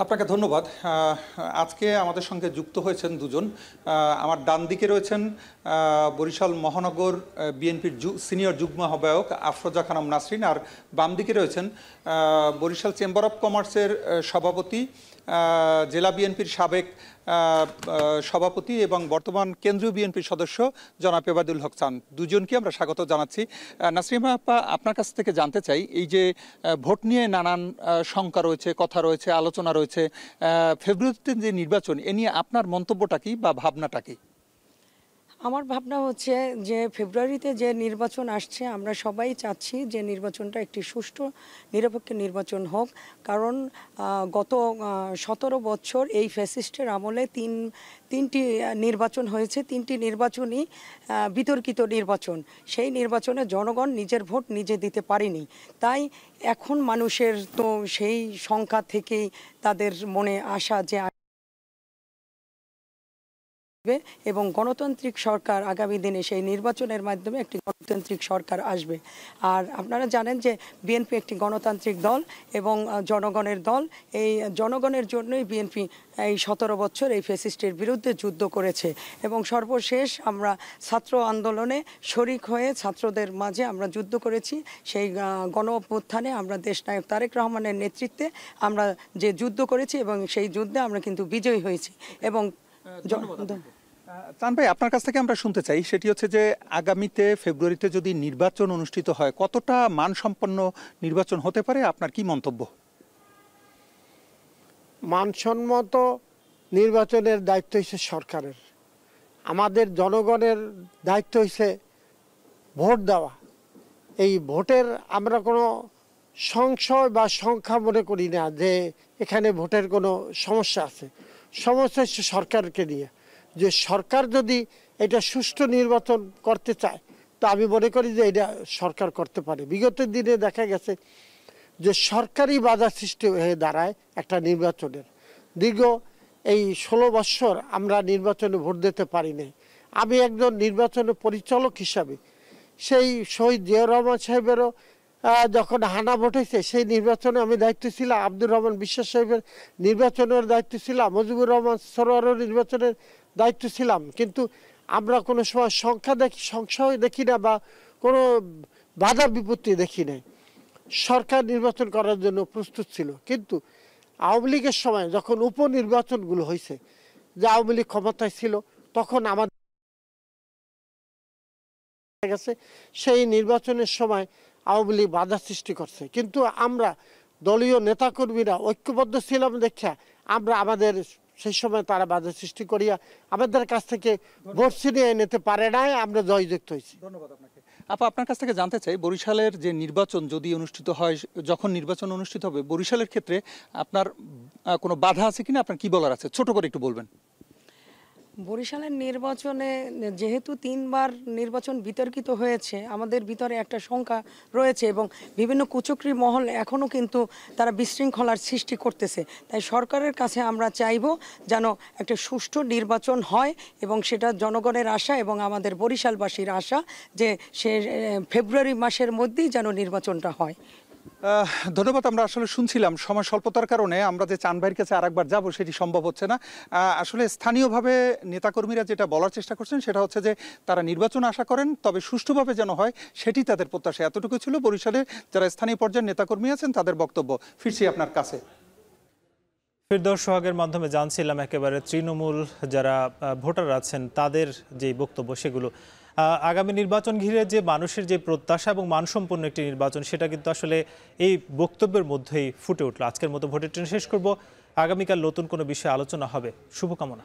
আপনাকে ধন্যবাদ। আজকে আমাদের সঙ্গে যুক্ত হয়েছেন দুজন। আমার ডান দিকে রয়েছেন বরিশাল মহানগর বিএনপির সিনিয়র যুগ্ম আহ্বায়ক আফরোজা খানম নাসরিন, আর বাম দিকে রয়েছেন বরিশাল চেম্বার অফ কমার্সের সভাপতি, জেলা বিএনপির সাবেক সভাপতি এবং বর্তমান কেন্দ্রীয় বিএনপির সদস্য জনাব এবাদুল হক চান। দুজনকে আমরা স্বাগত জানাচ্ছি। নাসরিন আপা, আপনার কাছ থেকে জানতে চাই, এই যে ভোট নিয়ে নানান শঙ্কা রয়েছে, কথা রয়েছে, আলোচনা রয়েছে, ফেব্রুয়ারিতে যে নির্বাচন, এ নিয়ে আপনার মন্তব্যটা কি বা ভাবনাটা কি? আমার ভাবনা হচ্ছে যে ফেব্রুয়ারিতে যে নির্বাচন আসছে, আমরা সবাই চাচ্ছি যে নির্বাচনটা একটি সুষ্ঠু নিরপেক্ষ নির্বাচন হোক। কারণ গত 17 বছর এই ফ্যাসিস্টের আমলে তিনটি নির্বাচন হয়েছে, তিনটি নির্বাচনই বিতর্কিত নির্বাচন। সেই নির্বাচনে জনগণ নিজের ভোট নিজে দিতে পারেনি। তাই এখন মানুষের তো সেই সংখ্যা থেকেই তাদের মনে আশা যে এবং গণতান্ত্রিক সরকার আগামী দিনে সেই নির্বাচনের মাধ্যমে একটি গণতান্ত্রিক সরকার আসবে। আর আপনারা জানেন যে বিএনপি একটি গণতান্ত্রিক দল এবং জনগণের দল। এই জনগণের জন্যই বিএনপি এই 17 বছর এই ফ্যাসিস্টের বিরুদ্ধে যুদ্ধ করেছে এবং সর্বশেষ আমরা ছাত্র আন্দোলনে শরিক হয়ে ছাত্রদের মাঝে আমরা যুদ্ধ করেছি। সেই গণ অভ্যুত্থানে আমরা দেশনায়ক তারেক রহমানের নেতৃত্বে আমরা যে যুদ্ধ করেছি এবং সেই যুদ্ধে আমরা কিন্তু বিজয়ী হয়েছি। এবং চান ভাই, আপনার কাছ থেকে আমরা শুনতে চাই, সেটি হচ্ছে যে আগামীতে ফেব্রুয়ারিতে যদি নির্বাচন অনুষ্ঠিত হয়, কতটা মানসম্পন্ন নির্বাচন হতে পারে, আপনার কি মন্তব্য? মানসম্মত নির্বাচনের দায়িত্ব হচ্ছে সরকারের। আমাদের জনগণের দায়িত্ব হচ্ছে ভোট দেওয়া। এই ভোটের আমরা কোনো সংশয় বা সংখ্যা মনে করি না যে এখানে ভোটের কোনো সমস্যা আছে। সমস্যা হচ্ছে সরকারকে নিয়ে, যে সরকার যদি এটা সুষ্ঠু নির্বাচন করতে চায় তো আমি মনে করি যে এটা সরকার করতে পারে। বিগত দিনে দেখা গেছে যে সরকারি বাধা সৃষ্টি হয়ে দাঁড়ায় একটা নির্বাচনের। দীর্ঘ এই 16 বছর আমরা নির্বাচনে ভোট দিতে পারি নাই। আমি একজন নির্বাচনের পরিচালক হিসাবে সেই শহীদ জিয়াউর রহমান সাহেবেরও যখন হানা ভোট হয়েছে সেই নির্বাচনে আমি দায়িত্ব ছিলাম, আব্দুর রহমান বিশ্বাস সাহেবের নির্বাচনের দায়িত্ব ছিলাম, মুজিবুর রহমান সরোয়ারের নির্বাচনের দায়িত্ব ছিলাম। কিন্তু আমরা কোনো সময় সংশয় দেখি না বা কোনো বাধা বিপত্তি দেখি নাই। সরকার নির্বাচন করার জন্য প্রস্তুত ছিল। কিন্তু আওয়ামী লীগের সময় যখন উপনির্বাচনগুলো হয়েছে, যে আওয়ামী লীগ ক্ষমতায় ছিল, তখন আমাদের গেছে সেই নির্বাচনের সময় আওয়ামী লীগ বাধা সৃষ্টি করছে। কিন্তু আমরা দলীয় নেতাকর্মীরা ঐক্যবদ্ধ ছিলাম দেখা আমরা আমাদের সেই সময় তারা বাধা সৃষ্টি করিয়া আমাদের কাছ থেকে ভোট ছিনিয়ে নিতে পারে নাই, আমরা জয়যুক্ত হয়েছি। ধন্যবাদ আপনাকে। আপা, আপনার কাছ থেকে জানতে চাই, বরিশালের যে নির্বাচন যদি অনুষ্ঠিত হয়, যখন নির্বাচন অনুষ্ঠিত হবে, বরিশালের ক্ষেত্রে আপনার কোনো বাধা আছে কিনা, আপনার কি বলার আছে, ছোট করে একটু বলবেন। বরিশালের নির্বাচনে যেহেতু 3বার নির্বাচন বিতর্কিত হয়েছে, আমাদের ভিতরে একটা শঙ্কা রয়েছে এবং বিভিন্ন কুচক্রী মহল এখনও কিন্তু তারা বিশৃঙ্খলার সৃষ্টি করতেছে। তাই সরকারের কাছে আমরা চাইব যেন একটা সুষ্ঠু নির্বাচন হয় এবং সেটা জনগণের আশা এবং আমাদের বরিশালবাসীর আশা যে সে ফেব্রুয়ারি মাসের মধ্যেই যেন নির্বাচনটা হয়। ধন্যবাদ। আমরা আসলে শুনছিলাম সময় স্বল্পতার কারণে আমরা যে চান ভাইয়ের কাছে আরেকবার যাব সেটি সম্ভব হচ্ছে না। আসলে স্থানীয়ভাবে নেতাকর্মীরা যেটা বলার চেষ্টা করছেন সেটা হচ্ছে যে তারা নির্বাচন আশা করেন, তবে সুষ্ঠুভাবে যেন হয় সেটি তাদের প্রত্যাশা। এতটুকু ছিল বরিশালে যারা স্থানীয় পর্যায়ের নেতাকর্মী আছেন তাদের বক্তব্য। ফিরছি আপনার কাছে। ফিরদৌস সোহাগের মাধ্যমে জানছিলাম একেবারে তৃণমূল যারা ভোটার আছেন তাদের যে বক্তব্য সেগুলো। আগামী নির্বাচন ঘিরে যে মানুষের যে প্রত্যাশা এবং মানসম্পন্ন একটি নির্বাচন সেটা কিন্তু আসলে এই বক্তব্যের মধ্যেই ফুটে উঠলো। আজকের মতো ভোটের ট্রেন শেষ করব। আগামীকাল নতুন কোনো বিষয়ে আলোচনা হবে। শুভকামনা।